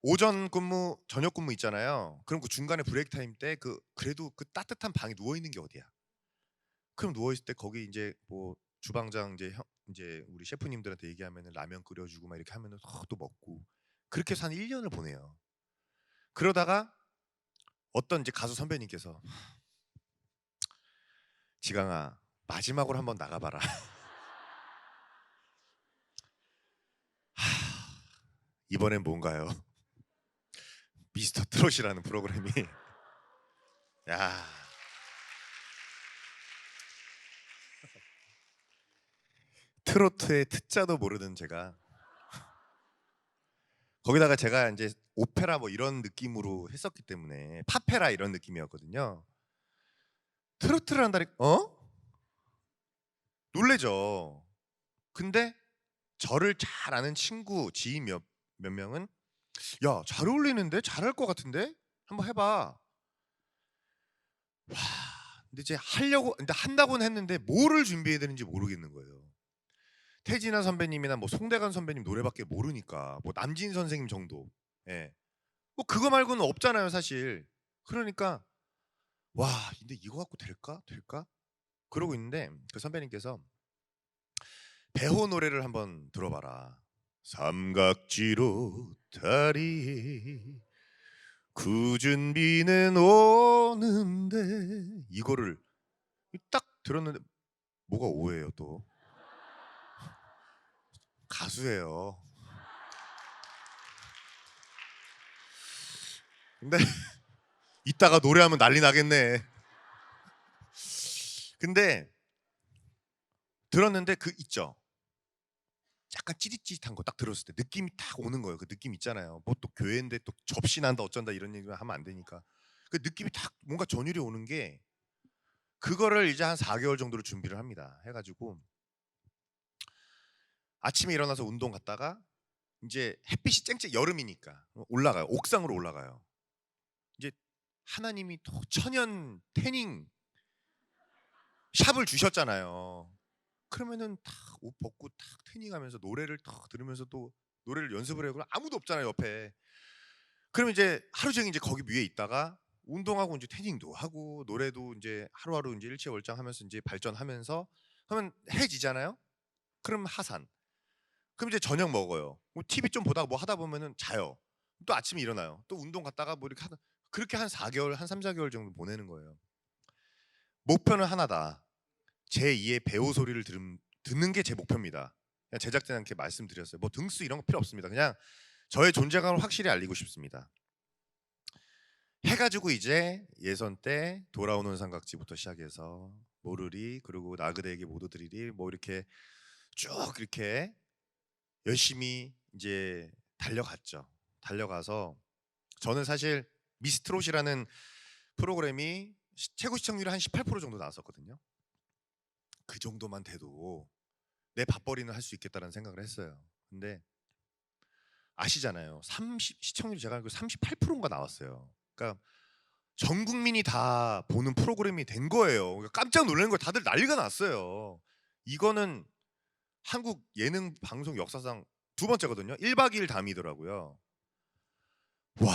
오전 근무, 저녁 근무 있잖아요. 그럼 그 중간에 브레이크 타임 때 그래도 그 따뜻한 방에 누워 있는 게 어디야? 그럼 누워 있을 때 거기 이제 뭐 주방장 이제 우리 셰프님들한테 얘기하면은 라면 끓여주고 막 이렇게 하면은 또 먹고, 그렇게 해서 한 1년을 보내요. 그러다가 어떤 이제 가수 선배님께서, 지강아 마지막으로 한번 나가봐라. 이번엔 뭔가요? 미스터 트롯이라는 프로그램이 야, 트로트의 트자도 모르는 제가 거기다가 제가 이제 오페라 뭐 이런 느낌으로 했었기 때문에 파페라 이런 느낌이었거든요. 트로트를 한다니 놀래죠. 근데 저를 잘 아는 친구, 지인 몇 명은 야, 잘 어울리는데? 잘할 것 같은데? 한번 해봐. 와, 근데 이제 근데 한다고는 했는데 뭐를 준비해야 되는지 모르겠는 거예요. 태진아 선배님이나 뭐 송대관 선배님 노래밖에 모르니까, 뭐 남진 선생님 정도. 예. 뭐 그거 말고는 없잖아요, 사실. 그러니까 와, 근데 이거 갖고 될까? 그러고 있는데 그 선배님께서 배호 노래를 한번 들어봐라. 삼각지로 다리 굳은 비는 오는데, 이거를 딱 들었는데 뭐가 오해예요 또. 가수예요. 근데 이따가 노래하면 난리 나겠네. 근데 들었는데 그 있죠, 약간 찌릿찌릿한 거 딱 들었을 때 느낌이 딱 오는 거예요. 그 느낌 있잖아요. 뭐 또 교회인데 또 접신한다 어쩐다 이런 얘기만 하면 안 되니까, 그 느낌이 딱 뭔가 전율이 오는 게, 그거를 이제 한 4개월 정도로 준비를 합니다. 해가지고 아침에 일어나서 운동 갔다가 이제 햇빛이 쨍쨍, 여름이니까 올라가요. 옥상으로 올라가요. 이제 하나님이 또 천연 태닝 샵을 주셨잖아요. 그러면은 탁 옷 벗고 탁 태닝하면서 노래를 탁 들으면서 또 노래를 연습을 해요. 그럼 아무도 없잖아요 옆에. 그러면 이제 하루 종일 이제 거기 위에 있다가 운동하고 이제 태닝도 하고 노래도 이제 하루하루 이제 일취월장하면서 이제 발전하면서 하면 해지잖아요. 그럼 하산. 그럼 이제 저녁 먹어요. 뭐 TV 좀 보다가 뭐 하다 보면은 자요. 또 아침에 일어나요. 또 운동 갔다가 뭐 이렇게 하다 그렇게 한 4개월, 한 3-4개월 정도 보내는 거예요. 목표는 하나다. 제2의 배우 소리를 듣는 게 제 목표입니다. 그냥 제작진한테 말씀드렸어요. 뭐 등수 이런 거 필요 없습니다. 그냥 저의 존재감을 확실히 알리고 싶습니다. 해가지고 이제 예선 때 돌아오는 삼각지부터 시작해서 모르리 그리고 나그네에게 모두 드리리 뭐 이렇게 쭉 이렇게 열심히 이제 달려갔죠. 달려가서 저는 사실 미스트롯이라는 프로그램이 최고 시청률이 한 18% 정도 나왔었거든요. 그 정도만 돼도 내 밥벌이는 할 수 있겠다는 생각을 했어요. 근데 아시잖아요. 시청률이 제가 알기로 38%인가 나왔어요. 그러니까 전 국민이 다 보는 프로그램이 된 거예요. 그러니까 깜짝 놀라는 거예요. 다들 난리가 났어요. 이거는 한국 예능 방송 역사상 두 번째거든요. 1박 2일 담이더라고요. 와,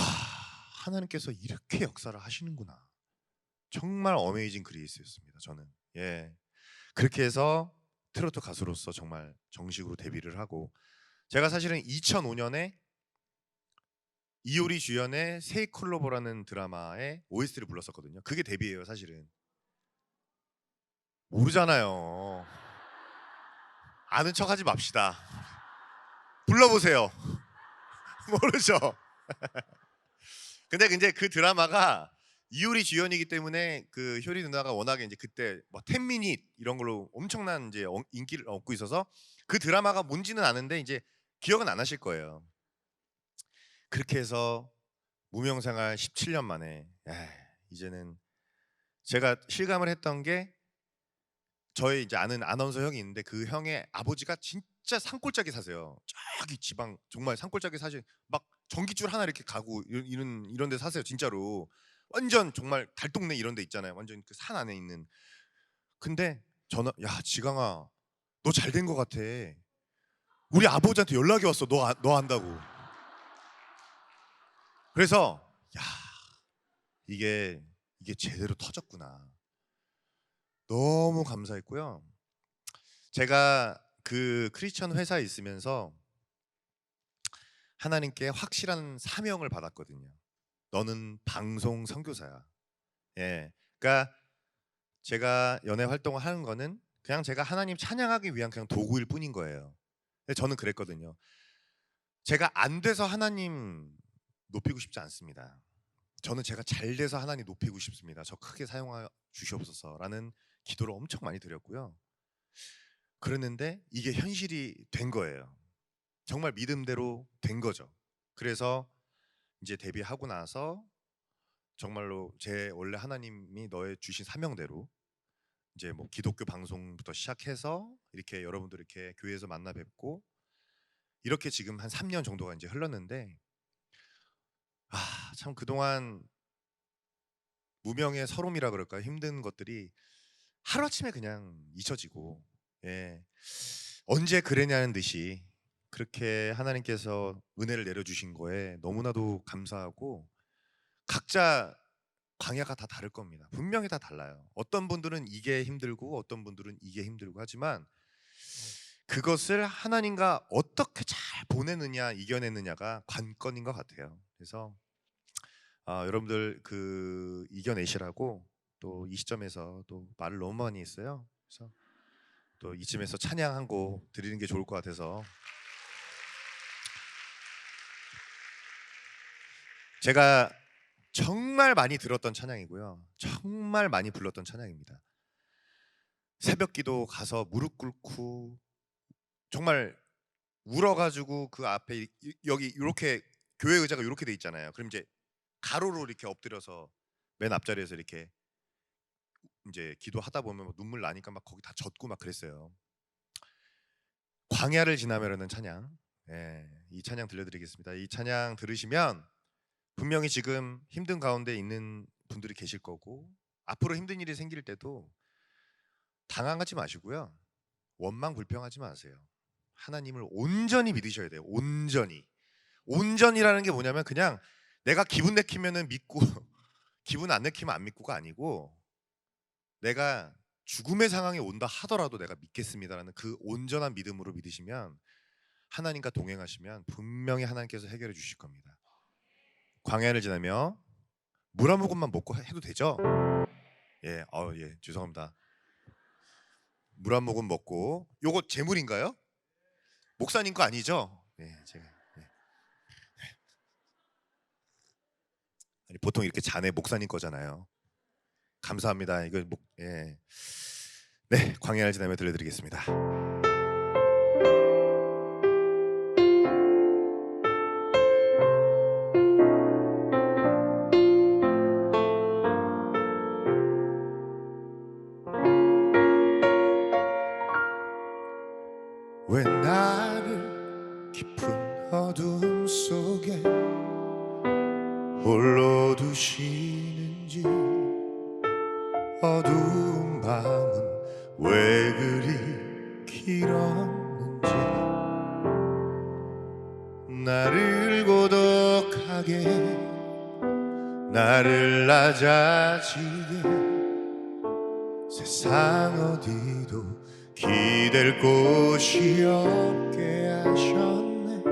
하나님께서 이렇게 역사를 하시는구나. 정말 어메이징 그레이스였습니다. 저는. 예. 그렇게 해서 트로트 가수로서 정말 정식으로 데뷔를 하고 제가 사실은 2005년에 이효리 주연의 세이클로버라는 드라마의 OST를 불렀었거든요. 그게 데뷔예요, 사실은. 모르잖아요. 아는 척하지 맙시다. 불러보세요. 모르죠. 근데 이제 그 드라마가 이효리 주연이기 때문에 그 효리 누나가 워낙에 이제 그때 뭐 10미닛 이런 걸로 엄청난 이제 인기를 얻고 있어서 그 드라마가 뭔지는 아는데 이제 기억은 안 하실 거예요. 그렇게 해서 무명생활 17년 만에 이제는 제가 실감을 했던 게 저희 이제 아는 아나운서 형이 있는데 그 형의 아버지가 진짜 산골짜기 사세요. 저기 지방 정말 산골짜기 사실 막 전기줄 하나 이렇게 가고 이런 데 사세요. 진짜로 완전 정말 달동네 이런 데 있잖아요. 완전 그 산 안에 있는. 근데 전화 야 지강아 너 잘 된 거 같아. 우리 아버지한테 연락이 왔어. 너 안다고. 그래서 야 이게 제대로 터졌구나. 너무 감사했고요. 제가 그 크리스천 회사에 있으면서 하나님께 확실한 사명을 받았거든요. 너는 방송 선교사야. 예. 그러니까 제가 연애 활동을 하는 거는 그냥 제가 하나님 찬양하기 위한 그냥 도구일 뿐인 거예요. 근데 저는 그랬거든요. 제가 안 돼서 하나님 높이고 싶지 않습니다. 저는 제가 잘 돼서 하나님 높이고 싶습니다. 저 크게 사용하 주시옵소서라는 기도를 엄청 많이 드렸고요. 그랬는데 이게 현실이 된 거예요. 정말 믿음대로 된 거죠. 그래서 이제 데뷔하고 나서 정말로 제 원래 하나님이 너의 주신 사명대로 이제 뭐 기독교 방송부터 시작해서 이렇게 여러분들 이렇게 교회에서 만나 뵙고 이렇게 지금 한 3년 정도가 이제 흘렀는데 참 그동안 무명의 서름이라 그럴까 힘든 것들이 하루아침에 그냥 잊혀지고 언제 그랬냐는 듯이 그렇게 하나님께서 은혜를 내려주신 거에 너무나도 감사하고 각자 광야가 다 다를 겁니다. 분명히 다 달라요. 어떤 분들은 이게 힘들고 어떤 분들은 이게 힘들고 하지만 그것을 하나님과 어떻게 잘 보내느냐 이겨내느냐가 관건인 것 같아요. 그래서 여러분들 그 이겨내시라고 또 이 시점에서 또 말을 너무 많이 했어요. 그래서 또 이쯤에서 찬양 한 곡 드리는 게 좋을 것 같아서 제가 정말 많이 들었던 찬양이고요. 정말 많이 불렀던 찬양입니다. 새벽기도 가서 무릎 꿇고 정말 울어가지고 그 앞에 여기 이렇게 교회 의자가 이렇게 돼 있잖아요. 그럼 이제 가로로 이렇게 엎드려서 맨 앞자리에서 이렇게 이제 기도하다 보면 막 눈물 나니까 막 거기 다 젖고 막 그랬어요. 광야를 지나며라는 찬양, 이 찬양 들려드리겠습니다. 이 찬양 들으시면 분명히 지금 힘든 가운데 있는 분들이 계실 거고 앞으로 힘든 일이 생길 때도 당황하지 마시고요. 원망 불평하지 마세요. 하나님을 온전히 믿으셔야 돼요. 온전히. 온전이라는 게 뭐냐면 그냥 내가 기분 내키면은 믿고 기분 안 내키면 안 믿고가 아니고, 내가 죽음의 상황이 온다 하더라도 내가 믿겠습니다라는 그 온전한 믿음으로 믿으시면, 하나님과 동행하시면 분명히 하나님께서 해결해 주실 겁니다. 광야를 지나며 물 한 모금만 먹고 해도 되죠? 예, 예, 죄송합니다. 물 한 모금 먹고, 요거 제 물인가요? 목사님 거 아니죠? 예, 제가. 예. 아니, 보통 이렇게 잔에 목사님 거잖아요. 감사합니다. 이거 예. 네, 광야를 지나며 들려드리겠습니다. 왜 나를 깊은 어둠 속에 홀로 두시는지, 어두운 밤은 왜 그리 길었는지, 나를 고독하게, 나를 낮아지게, 세상 어디도 기댈 곳이 없게 하셨네.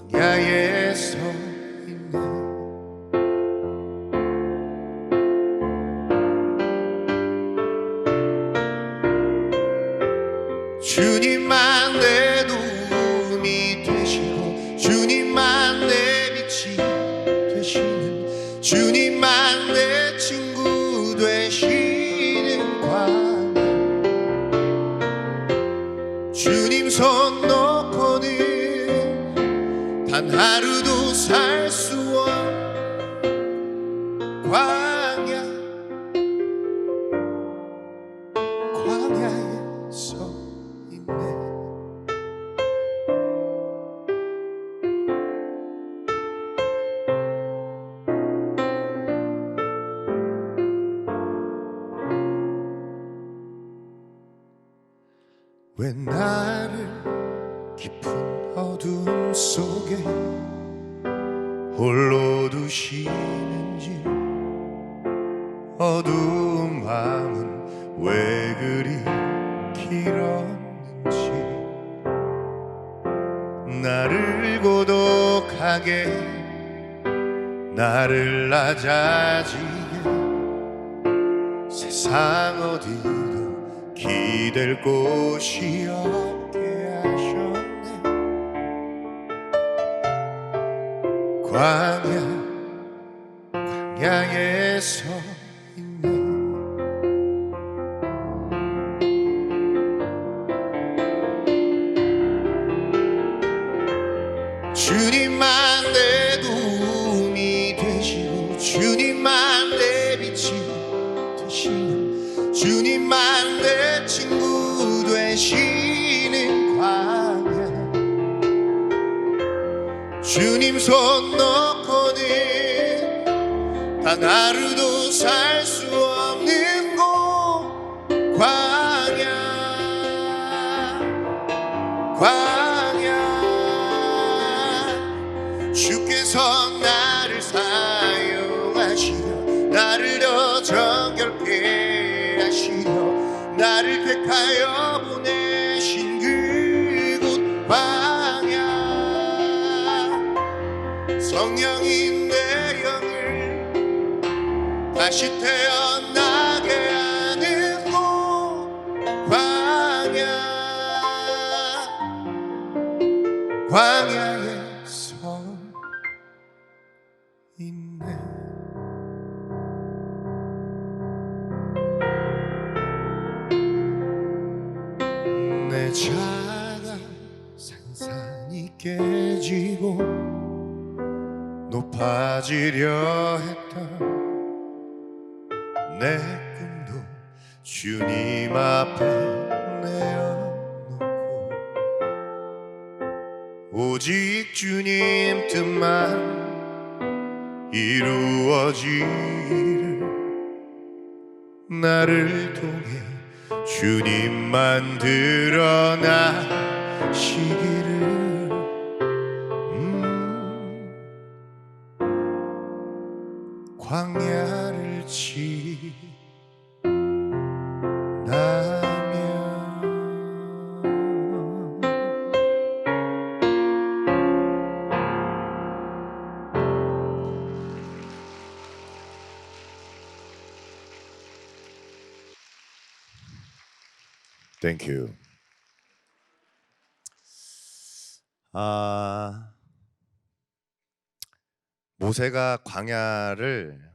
광야에 서 있네. 주님만 내 도움이 되시고, 주님만 내 빛이 되시는, 주님만 내 친구 되시는 광야. 주님 손 놓고는 단 하루도 살 수 없는 광야. 광야에 서 있네. 왜 나를 깊은 어둠 속에 홀로 두시는지, 어두운 밤은 왜 그리 길었는지, 나를 고독하게, 나를 낮아지게, 세상 어디도 기댈 곳이 없게 하셨네. 광야에 서 있네. 주님만 내 도움이 되시고, 주님만 내 빛이 되시는, 주님만 내 친구 되시는 광야. 주님 손 놓고는 단 하루도 살 수 없는 곳, 광야. 주께서 나를 사용하시려, 나를 더 정결케 하시려, 나를 택하여 보내신 그곳 광야. 성령인 내 영을 다시 태어나게 하는 곳, 광야에 서 있네. 내 자가 산산이 깨지고 높아지려 했던 내 꿈도 주님 앞에 내어놓고, 오직 주님 뜻만 이루어지기를 나를 통해 주님만 드러나시기를. 광야를 지나면 Thank you. 모세가 광야를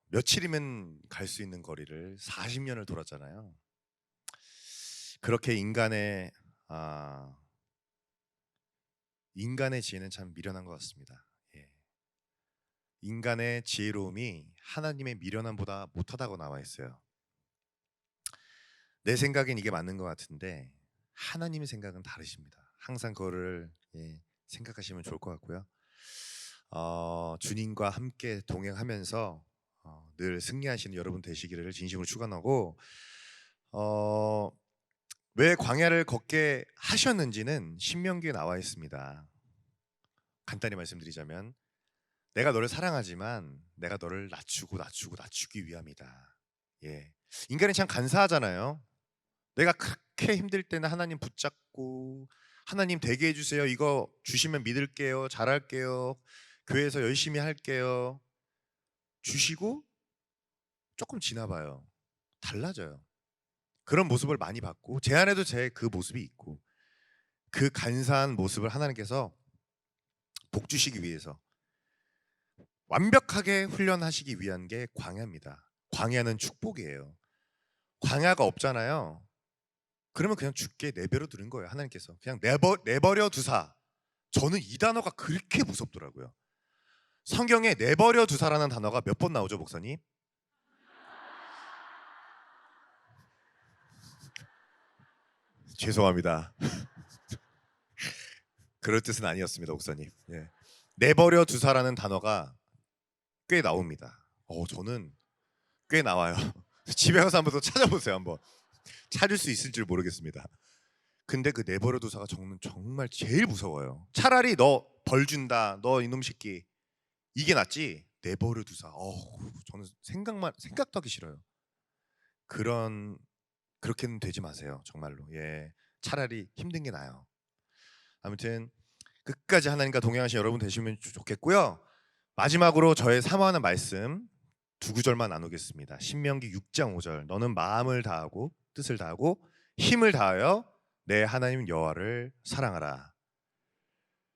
며칠이면 갈 수 있는 거리를 40년을 돌았잖아요. 그렇게 인간의 지혜는 참 미련한 것 같습니다. 예. 인간의 지혜로움이 하나님의 미련함보다 못하다고 나와 있어요. 내 생각엔 이게 맞는 것 같은데 하나님의 생각은 다르십니다. 항상 그거를 생각하시면 좋을 것 같고요. 주님과 함께 동행하면서 늘 승리하시는 여러분 되시기를 진심으로 축원하고, 왜 광야를 걷게 하셨는지는 신명기에 나와 있습니다. 간단히 말씀드리자면 내가 너를 사랑하지만 내가 너를 낮추기 위함이다. 예. 인간이 참 간사하잖아요. 내가 그렇게 힘들 때는 하나님 붙잡고 하나님 되게 해주세요. 이거 주시면 믿을게요. 잘할게요. 교회에서 열심히 할게요. 주시고 조금 지나봐요. 달라져요. 그런 모습을 많이 봤고 제 안에도 제 그 모습이 있고, 그 간사한 모습을 하나님께서 복 주시기 위해서 완벽하게 훈련하시기 위한 게 광야입니다. 광야는 축복이에요. 광야가 없잖아요. 그러면 그냥 죽게 내버려 두는 거예요. 하나님께서 그냥 내버려 두사. 저는 이 단어가 그렇게 무섭더라고요. 성경에 내버려 두사라는 단어가 몇 번 나오죠, 목사님? 죄송합니다. 그럴 뜻은 아니었습니다, 목사님. 예. 내버려 두사라는 단어가 꽤 나옵니다. 저는 꽤 나와요. 집에 가서 한번 더 찾아보세요. 한번 찾을 수 있을 줄 모르겠습니다. 근데 그 내버려 두사가 저는 정말 제일 무서워요. 차라리 너 벌 준다, 너 이놈 새끼, 이게 낫지 내버려 두사. 저는 생각도 하기 싫어요. 그렇게는 되지 마세요. 정말로. 예, 차라리 힘든 게 나아요. 아무튼 끝까지 하나님과 동행하신 여러분 되시면 좋겠고요. 마지막으로 저의 사모하는 말씀 두 구절만 나누겠습니다. 신명기 6장 5절. 너는 마음을 다하고 뜻을 다하고 힘을 다하여 내 하나님 여호와를 사랑하라.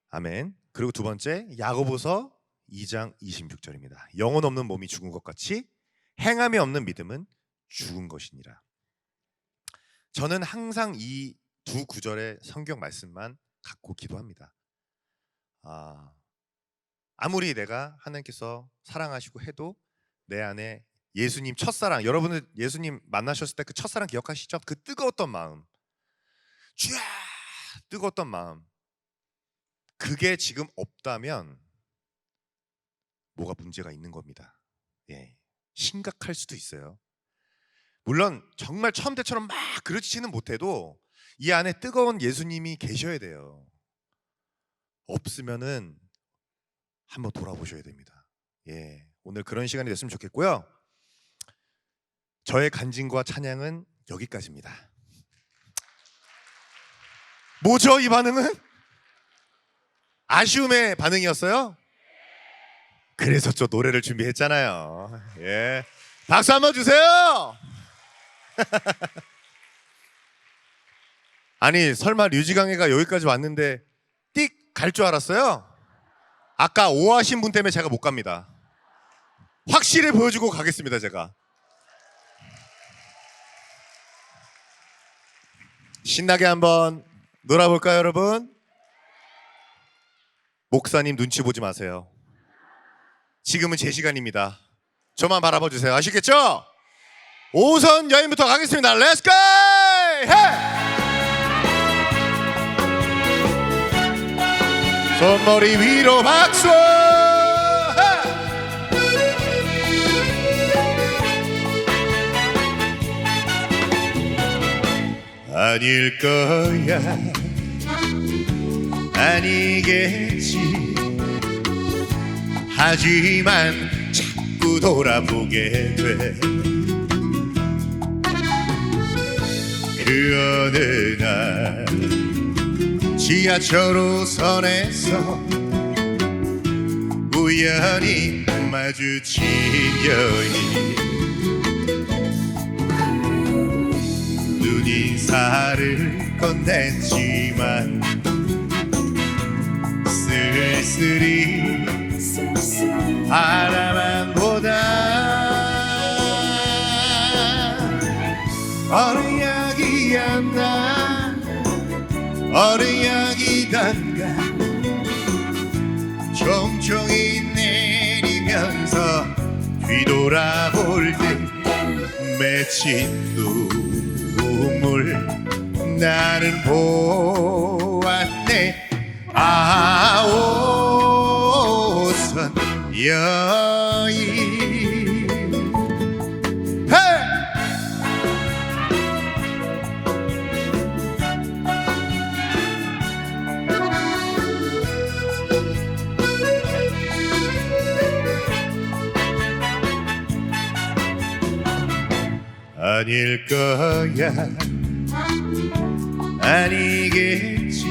아멘. 그리고 두 번째 야고보서 2장 26절입니다. 영혼 없는 몸이 죽은 것 같이 행함이 없는 믿음은 죽은 것이니라. 저는 항상 이 두 구절의 성경 말씀만 갖고 기도합니다. 아무리 내가 하나님께서 사랑하시고 해도 내 안에 예수님 첫사랑, 여러분들 예수님 만나셨을 때 그 첫사랑 기억하시죠? 그 뜨거웠던 마음, 쥐야 뜨거웠던 마음, 그게 지금 없다면 뭐가 문제가 있는 겁니다. 예, 심각할 수도 있어요. 물론 정말 처음 때처럼 막 그렇지는 못해도 이 안에 뜨거운 예수님이 계셔야 돼요. 없으면은 한번 돌아보셔야 됩니다. 예, 오늘 그런 시간이 됐으면 좋겠고요. 저의 간증과 찬양은 여기까지입니다. 뭐죠, 이 반응은? 아쉬움의 반응이었어요? 그래서 저 노래를 준비했잖아요. 예, 박수 한번 주세요. 아니 설마 류지강이가 여기까지 왔는데 띡 갈 줄 알았어요? 아까 오하신 분 때문에 제가 못 갑니다. 확실히 보여주고 가겠습니다. 제가 신나게 한번 놀아볼까요, 여러분? 목사님 눈치 보지 마세요. 지금은 제 시간입니다. 저만 바라봐 주세요. 아시겠죠? 5선 여인부터 가겠습니다. Let's go! Hey! 손머리 위로 박수! Hey! 아닐 거야 아니겠지 하지만 자꾸 돌아보게 돼 그 어느 날 지하철 5선에서 우연히 마주친 여인 눈인사를 건넸지만 쓸쓸히 바라만 보다 어느 약이었나 어느 약이던가 종종이 내리면서 뒤돌아볼 때 맺힌 눈물 나는 보았네 아 오선 여인 아닐 거야 아니겠지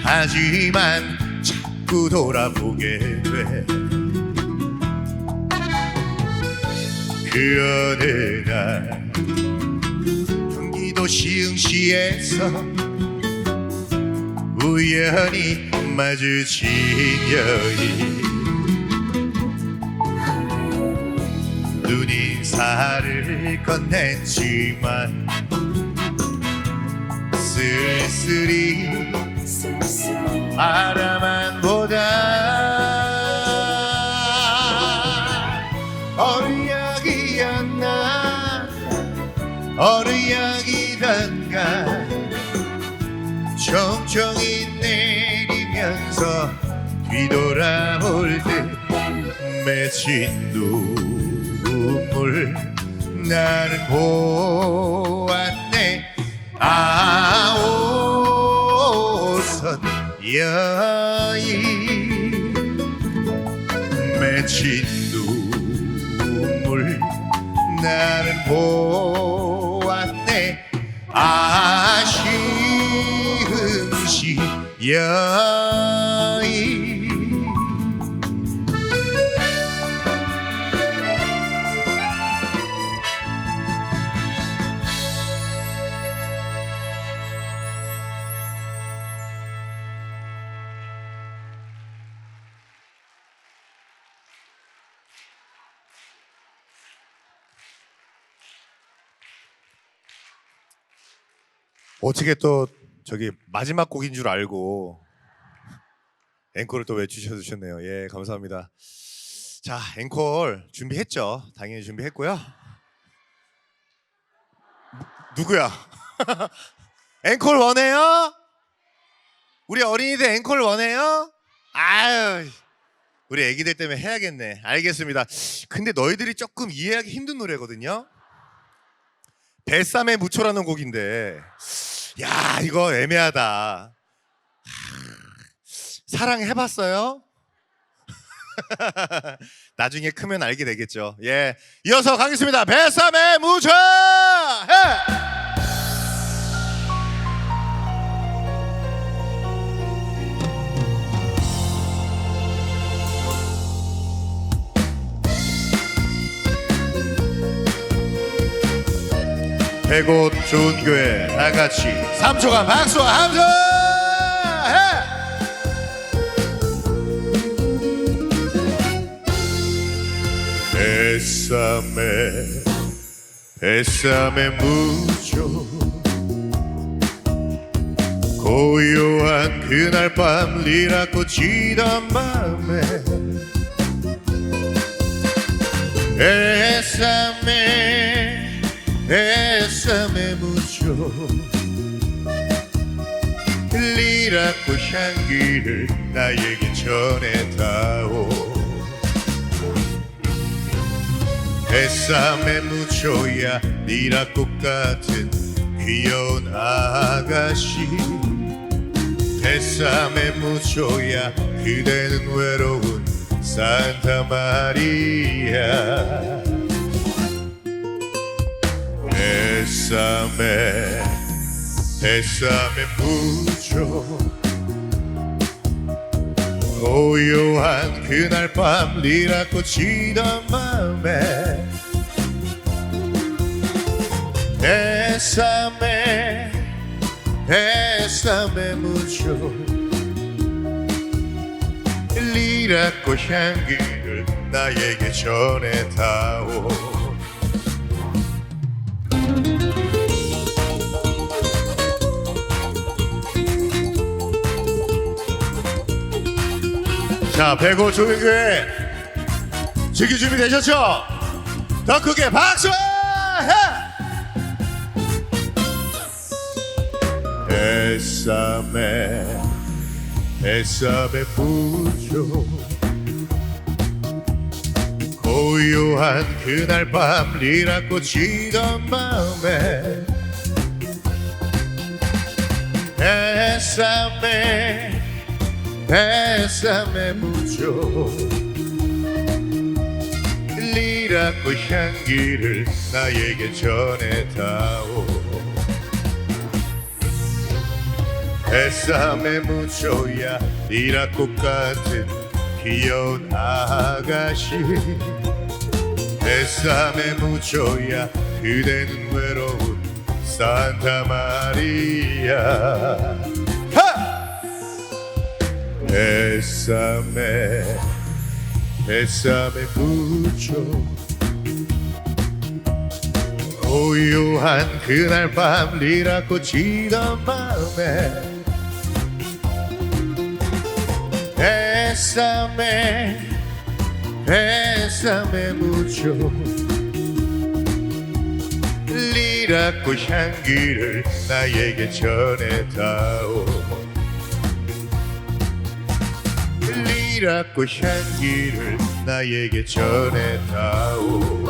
하지만 자꾸 돌아보게 돼 그 어느 날 경기도 시흥시에서 우연히 마주친 여인 눈인사를 건넸지만 쓸쓸히 바라만 보다 어느 약이었나 어느 약이던가 종종이 내리면서 뒤돌아올 때 맺힌 눈물 나는 보았네 아 오선 여인 맺힌 눈물 나는 보았네 아 시흥시 여인 어떻게 또 저기 마지막 곡인 줄 알고 앵콜을 또 외주셔주셨네요. 예, 감사합니다. 자, 앵콜 준비했죠? 당연히 준비했고요. 누구야? 앵콜 원해요? 우리 어린이들 앵콜 원해요? 아유, 우리 애기들 때문에 해야겠네. 알겠습니다. 근데 너희들이 조금 이해하기 힘든 노래거든요. 뱃삼의 무초라는 곡인데 야 이거 애매하다. 사랑해봤어요? 나중에 크면 알게 되겠죠. 예, 이어서 가겠습니다. 뱃삼의 무초. 배고 좋은 교회 다 같이 3초간 박수와 함성. 뱃삼에 무죠 고요한 그날 밤 리라꽃 지던 밤에 뱃삼에 무죠 리라꽃 향기를 나에게 전해다오. 뱃삼에 무초야 리라꽃 같은 귀여운 아가씨 뱃삼에 묻혀야 그대는 외로운 산타 마리아. 뱃삼에 묻혀 고요한 그날 밤 리라꽃 지던 맘에 뱃삼에 묻혀 리라꽃 향기를 나에게 전해다오. 자, 배고 조경교회 즐길 준비 되셨죠? 더 크게 박수! 뱃삼에 묻혀 고요한 그날 밤 리라꽃 지던 마음에 뱃삼에 묻혀 리라꽃 향기를 나에게 전해다오. 뱃삼에 묻혀야 리라꽃 같은 귀여운 아가씨 뱃삼에 묻혀야 그대는 외로운 산타 마리아. 뱃삼에 묻혀 고요한 그날 밤 리라꽃 지던 마음에 뱃삼에 묻혀 리라꽃 향기를 나에게 전해다오. 리라꽃 향기를 나에게 전해다오.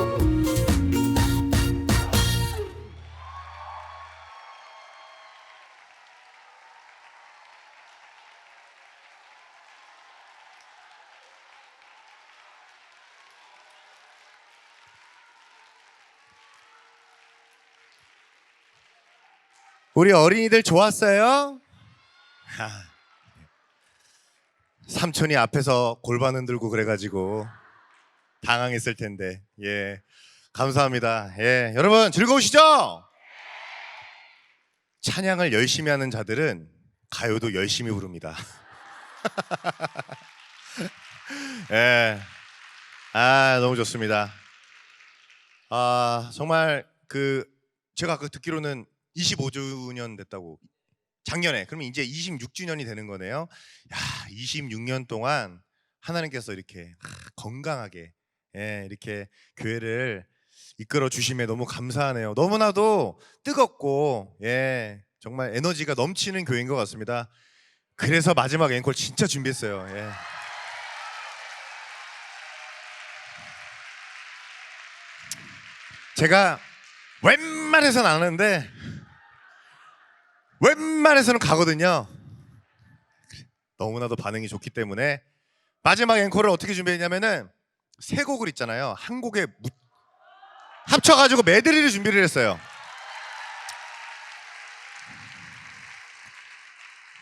우리 어린이들 좋았어요? 삼촌이 앞에서 골반 흔들고 그래가지고 당황했을 텐데. 예, 감사합니다. 예, 여러분 즐거우시죠? 찬양을 열심히 하는 자들은 가요도 열심히 부릅니다. 예, 너무 좋습니다. 정말 제가 듣기로는 25주년 됐다고. 작년에. 그러면 이제 26주년이 되는 거네요. 야, 26년 동안 하나님께서 이렇게 건강하게 이렇게 교회를 이끌어 주심에 너무 감사하네요. 너무나도 뜨겁고 정말 에너지가 넘치는 교회인 것 같습니다. 그래서 마지막 앵콜 진짜 준비했어요. 제가 웬만해서는 안 하는데 웬만해서는 가거든요. 너무나도 반응이 좋기 때문에 마지막 앵콜을 어떻게 준비했냐면은 세 곡을 있잖아요. 한 곡에 합쳐가지고 메들리를 준비를 했어요.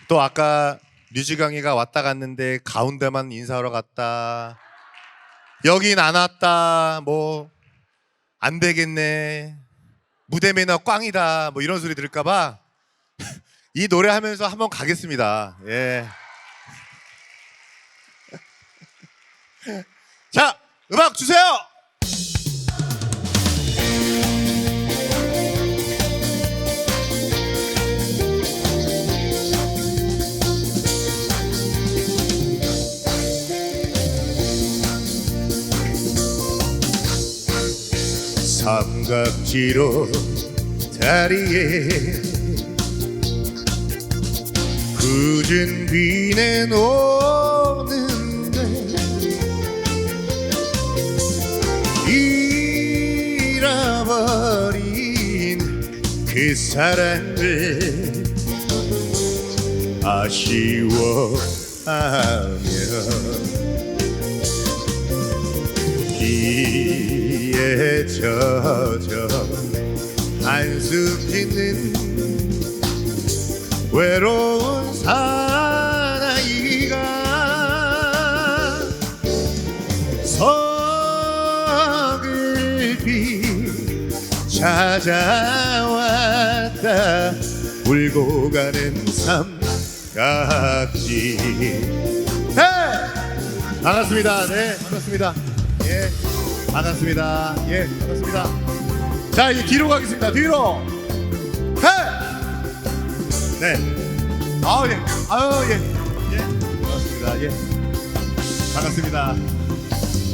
또 아까 류지강이가 왔다 갔는데 가운데만 인사하러 갔다, 여긴 안 왔다, 뭐 안 되겠네, 무대 매너 꽝이다, 뭐 이런 소리 들을까봐 이 노래 하면서 한번 가겠습니다. 자, 음악 주세요. 삼각지로 다리에 굳은 비는 오는데 잃어버린 그 사랑을 아쉬워하며 비에 젖어 한숨 짓는 외로운 사나이가 서글피 찾아왔다 울고 가는 삼각지. 네! 반갑습니다. 네, 반갑습니다. 예, 반갑습니다. 예, 반갑습니다. 자, 이제 뒤로 가겠습니다. 뒤로. 네. 네. 아, 예. 아유, 예. 예. 반갑습니다. 예. 반갑습니다.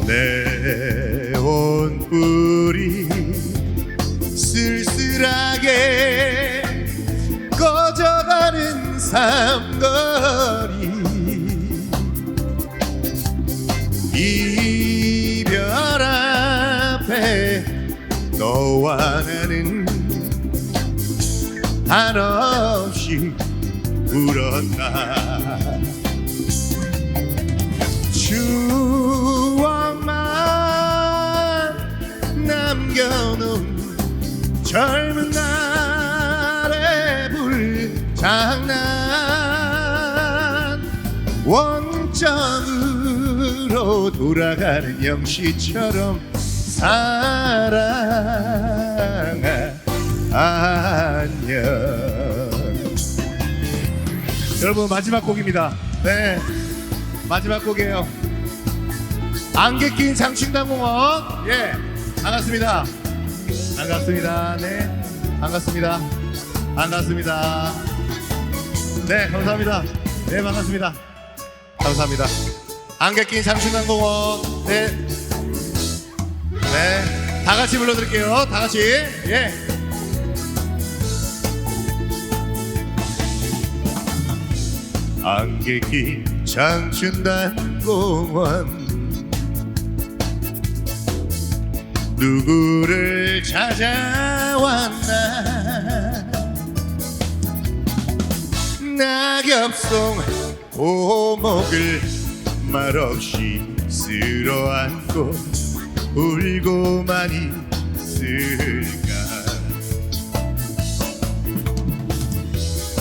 내 온불이 쓸쓸하게 꺼져가는 삼거리 이별 앞에 너와 나는 한없이 울었다. 추억만 남겨놓은 젊은 날의 불장난 원점으로 돌아가는 영시처럼 사랑아 안녕. 여러분 마지막 곡입니다. 네, 마지막 곡이에요. 안개 낀 장충당공원. 예, 반갑습니다. 반갑습니다. 네, 반갑습니다. 반갑습니다. 네, 감사합니다. 네, 반갑습니다. 감사합니다. 안개 낀 장충당공원. 네, 네, 다 같이 불러드릴게요. 다 같이. 예. 안개 낀 장춘단공원 누구를 찾아왔나 낙엽송 오목을 말없이 쓸어안고 울고만 있을까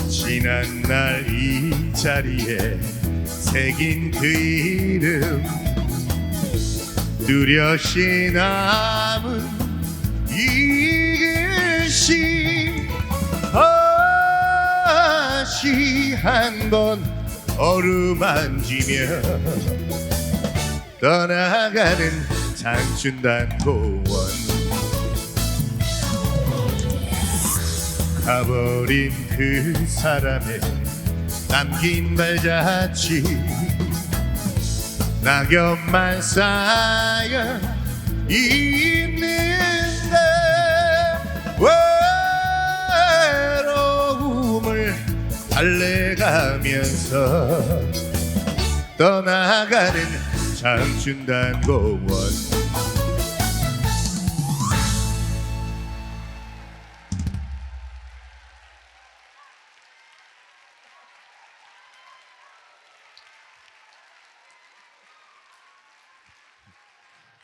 지난 날 이 자리에 새긴 그 이름 뚜렷이 남은 이 글씨 다시 한번 어루만지며 떠나가는 장춘단공원 가버린 그 사람의 남긴 발자취 낙엽만 쌓여 있는데 외로움을 달래가면서 떠나가는 장춘단공원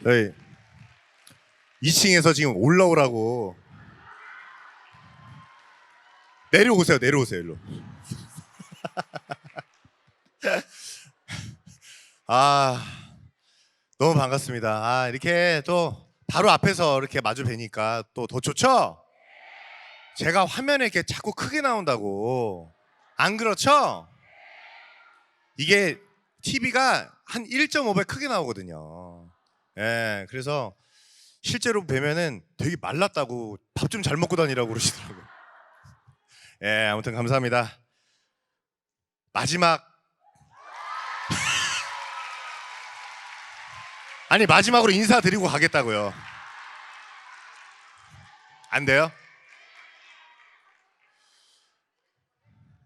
저희 2층에서 지금 올라오라고 내려오세요. 내려오세요. 일로. 아 너무 반갑습니다. 아 이렇게 또 바로 앞에서 이렇게 마주 뵈니까 또 더 좋죠? 제가 화면에 이렇게 자꾸 크게 나온다고 안 그렇죠? 이게 TV가 한 1.5배 크게 나오거든요. 예, 그래서 실제로 뵈면은 되게 말랐다고 밥 좀 잘 먹고 다니라고 그러시더라고요. 예, 아무튼 감사합니다. 마지막 아니 마지막으로 인사드리고 가겠다고요. 안 돼요?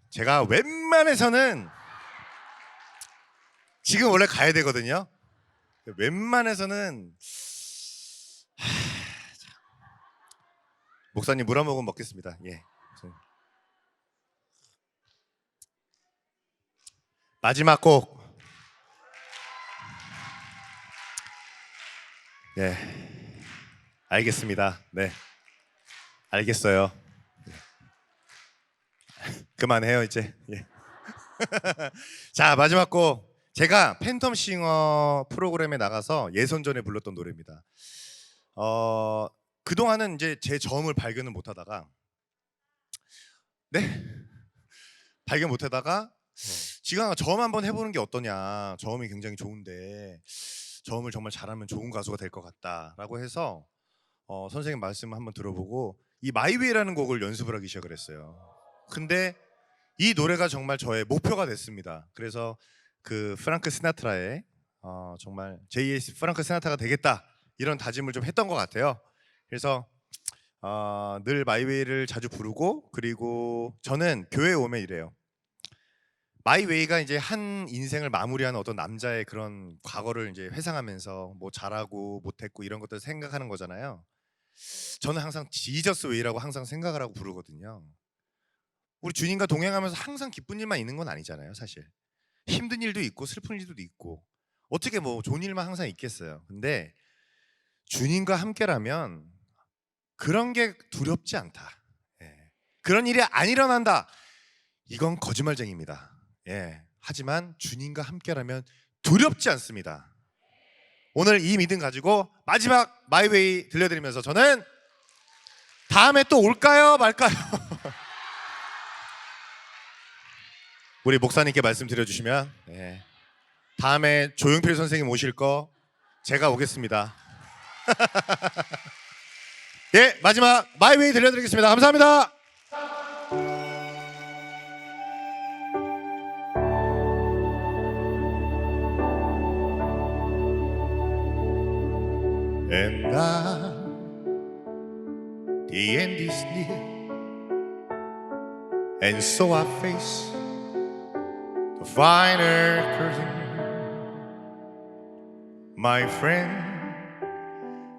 제가 웬만해서는 지금 원래 가야 되거든요. 웬만해서는 목사님 물 한 모금 먹겠습니다. 예. 마지막 곡. 네, 알겠습니다. 네, 알겠어요. 그만해요 이제. 예. 자, 마지막 곡. 제가 팬텀싱어 프로그램에 나가서 예선전에 불렀던 노래입니다. 그동안은 이제 제 저음을 발견을 못하다가 발견 못하다가 지가 저음 한번 해보는 게 어떠냐. 저음이 굉장히 좋은데 저음을 정말 잘하면 좋은 가수가 될 것 같다라고 해서 선생님 말씀을 한번 들어보고 이 마이웨이라는 곡을 연습을 하기 시작을 했어요. 근데 이 노래가 정말 저의 목표가 됐습니다. 그래서 그 프랑크 시나트라의 정말 제2의 프랑크 시나트라가 되겠다 이런 다짐을 좀 했던 것 같아요. 그래서 늘 마이웨이를 자주 부르고, 그리고 저는 교회에 오면 이래요. 마이웨이가 이제 한 인생을 마무리하는 어떤 남자의 그런 과거를 이제 회상하면서 뭐 잘하고 못했고 이런 것들을 생각하는 거잖아요. 저는 항상 지저스 웨이라고 항상 생각을 하고 부르거든요. 우리 주님과 동행하면서 항상 기쁜 일만 있는 건 아니잖아요, 사실. 힘든 일도 있고 슬픈 일도 있고 어떻게 뭐 좋은 일만 항상 있겠어요. 근데 주님과 함께라면 그런 게 두렵지 않다. 예. 그런 일이 안 일어난다. 이건 거짓말쟁이입니다. 예. 하지만 주님과 함께라면 두렵지 않습니다. 오늘 이 믿음 가지고 마지막 마이웨이 들려드리면서 저는 다음에 또 올까요 말까요? 우리 목사님께 말씀드려주시면 다음에 조용필 선생님 오실 거 제가 오겠습니다. 예, 마지막 마이웨이 들려드리겠습니다. 감사합니다. And now the end is near, and so I face the final curtain. My friend,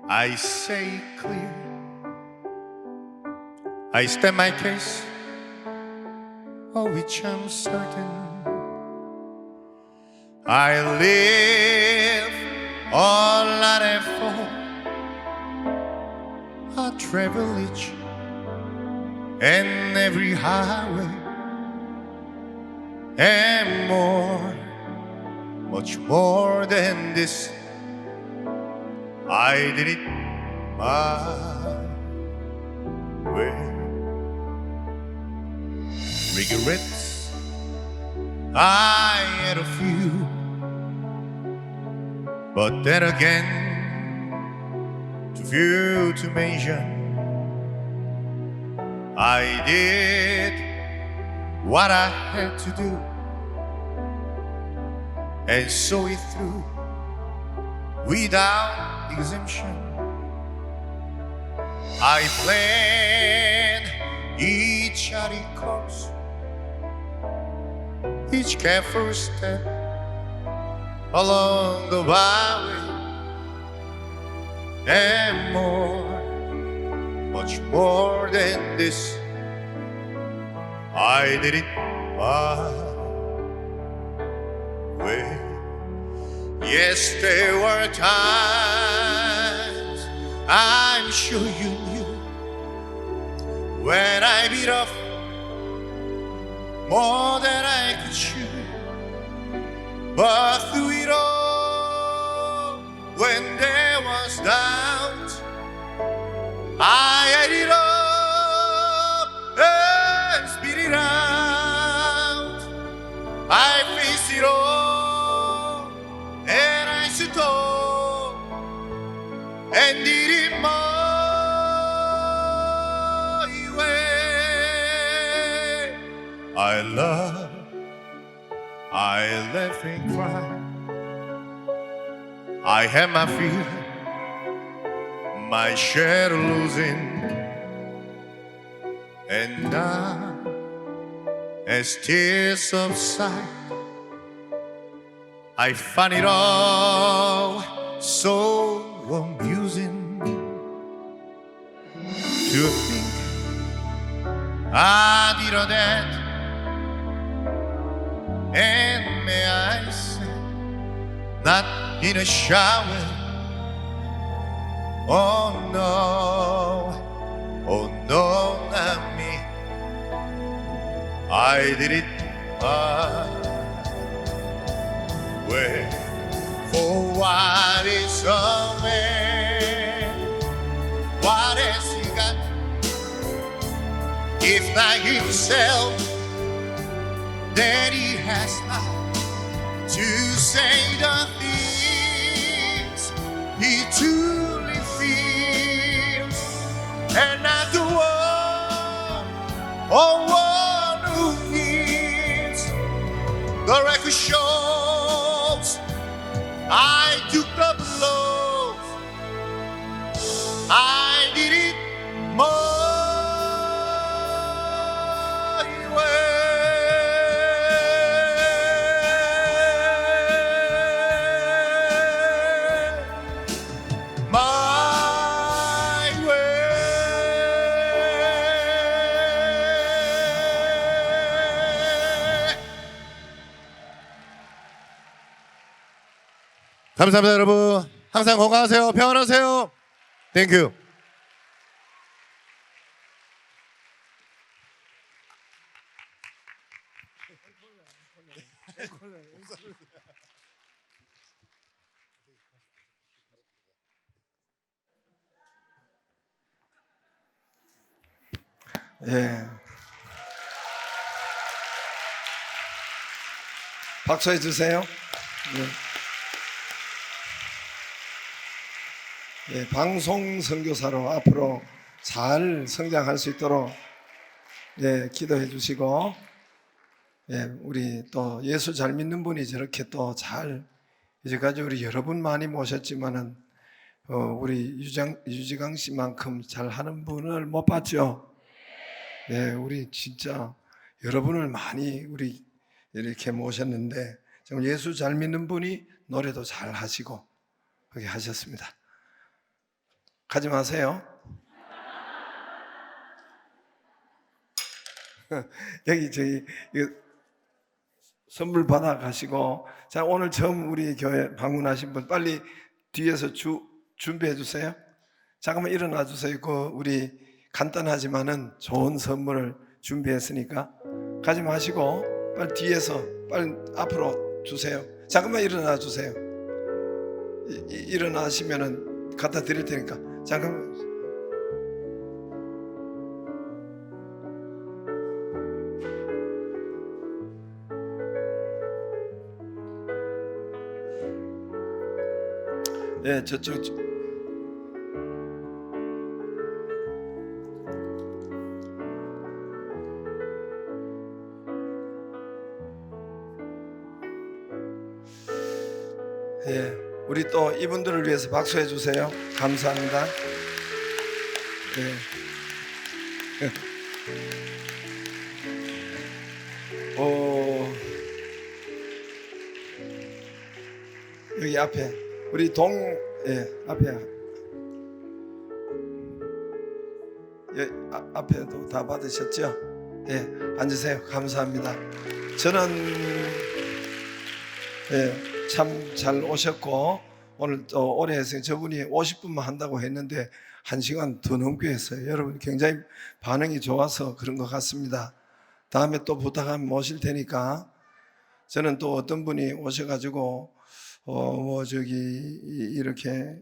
I say clear, I state my case, of which I'm certain. I live all that I fall, I travel each and every highway, and more, much more than this, I did it my way. Regrets, I had a few, but then again, too few to mention. I did what I had to do, and saw it through without exemption. I planned each charity course, each careful step along the byway, and more, much more than this, I did it my way. Yes, there were times, I'm sure you knew, when I bit off more than I could chew. But through it all, when there was doubt, I ate it up and spit it out. I faced it all and I stood tall and did it my way. I love, I laugh and cry, I had my fear, my share of losing, and now as tears subside, I find it all so amusing to think I did all that, and may not in a shower. Oh no, oh no, not me. I did it my way. For what is a man? What has he got? If not himself, then he has not to say the things he truly feels, and not the one, oh, one who needs. The record shows I took the blows, I did it my way. My way. 감사합니다, 여러분. 항상 건강하세요. 평안하세요. 땡큐. 예. 박수해 주세요. 예. 예, 방송 선교사로 앞으로 잘 성장할 수 있도록 예, 기도해 주시고, 예, 우리 또 예수 잘 믿는 분이 저렇게 또 잘, 이제까지 우리 여러 분 많이 모셨지만은 우리 유지강 씨만큼 잘하는 분을 못 봤죠. 네, 우리 진짜 여러분을 많이 우리 이렇게 모셨는데 정말 예수 잘 믿는 분이 노래도 잘 하시고 그렇게 하셨습니다. 가지 마세요. 여기 저희 선물 받아 가시고, 자, 오늘 처음 우리 교회 방문하신 분 빨리 뒤에서 준비해 주세요. 잠깐만 일어나 주세요. 우리 간단하지만은 좋은 선물을 준비했으니까 가지 마시고 빨리 뒤에서 빨리 앞으로 주세요. 잠깐만 일어나 주세요. 일어나시면은 갖다 드릴 테니까 잠깐만. 예, 저쪽. 예, 우리 또 이분들을 위해서 박수해 주세요. 감사합니다. 예. 여기 앞에 우리 앞에 앞에도 다 받으셨죠? 예, 앉으세요. 감사합니다. 저는 참 잘 오셨고, 오늘 또 오래 했어요. 저분이 50분만 한다고 했는데 1시간 더 넘게 했어요. 여러분 굉장히 반응이 좋아서 그런 것 같습니다. 다음에 또 부탁하면 모실 테니까. 저는 또 어떤 분이 오셔가지고 이렇게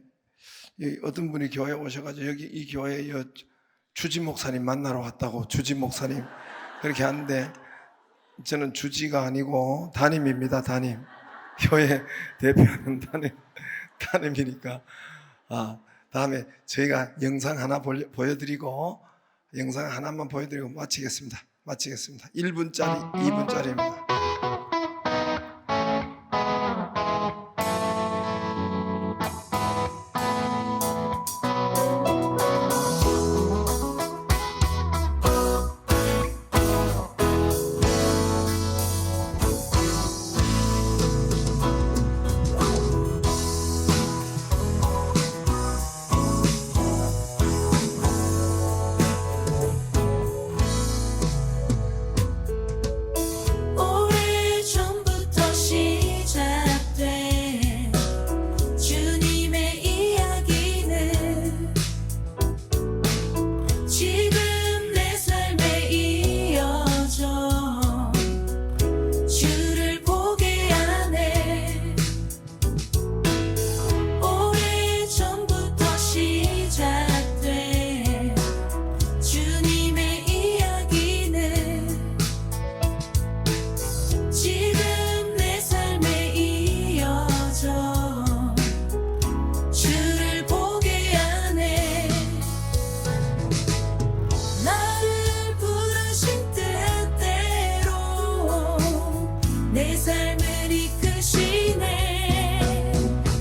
어떤 분이 교회에 오셔가지고 여기 이 교회에 주지 목사님 만나러 왔다고, 주지 목사님 그렇게 하는데 저는 주지가 아니고 담임입니다. 담임. 교회 대표하는 담임이니까. 다음에 저희가 영상 하나 보여드리고, 영상 하나만 보여드리고 마치겠습니다. 1분짜리 2분짜리입니다. 우리 주를 보게 하네. 오래전부터 시작된 주님의 이야기는 지금 내 삶에 이어져 주를 보게 하네. 나를 부르신 뜻대로 내 삶을 이끄시네.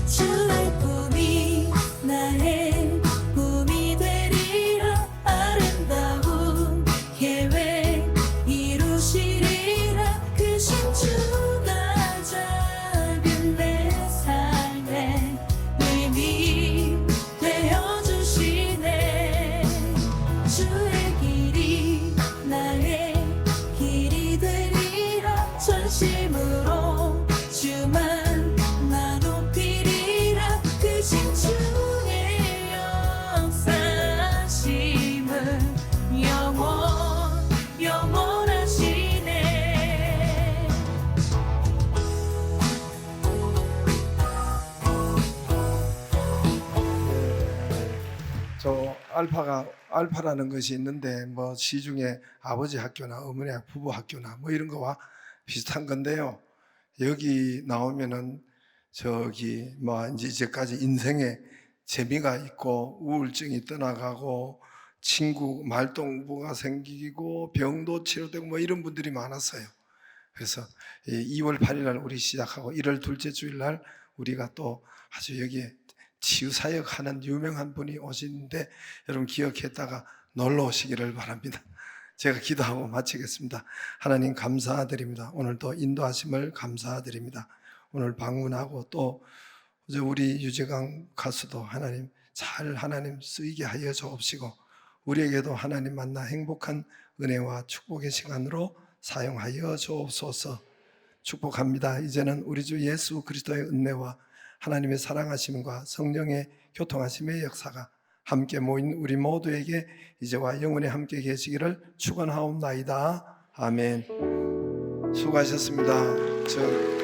주의 꿈이 나의 꿈이 되리라. 아름다운 계획 이루시리라. 그 신주가 작은 내 삶에 의미 되어주시네. 주의 길이 나의 길이 되리라. 전심으로 주만 나 높이리라. 그 신주의 역사심을 영원하시네. 저 알파라는 것이 있는데 뭐 시중에 아버지 학교나 어머니 부부 학교나 뭐 이런 거와 비슷한 건데요. 여기 나오면은 저기 뭐 이제까지 인생에 재미가 있고 우울증이 떠나가고 친구 말동무가 생기고 병도 치료되고 뭐 이런 분들이 많았어요. 그래서 2월 8일 날 우리 시작하고 1월 둘째 주일 날 우리가 또 아주 여기에 치유사역 하는 유명한 분이 오시는데 여러분 기억했다가 놀러 오시기를 바랍니다. 제가 기도하고 마치겠습니다. 하나님 감사드립니다. 오늘도 인도하심을 감사드립니다. 오늘 방문하고 또 우리 유재강 가수도 하나님 잘 하나님 쓰이게 하여 주옵시고 우리에게도 하나님 만나 행복한 은혜와 축복의 시간으로 사용하여 주옵소서. 축복합니다. 이제는 우리 주 예수 그리스도의 은혜와 하나님의 사랑하심과 성령의 교통하심의 역사가 함께 모인 우리 모두에게 이제와 영원히 함께 계시기를 축원하옵나이다. 아멘. 수고하셨습니다.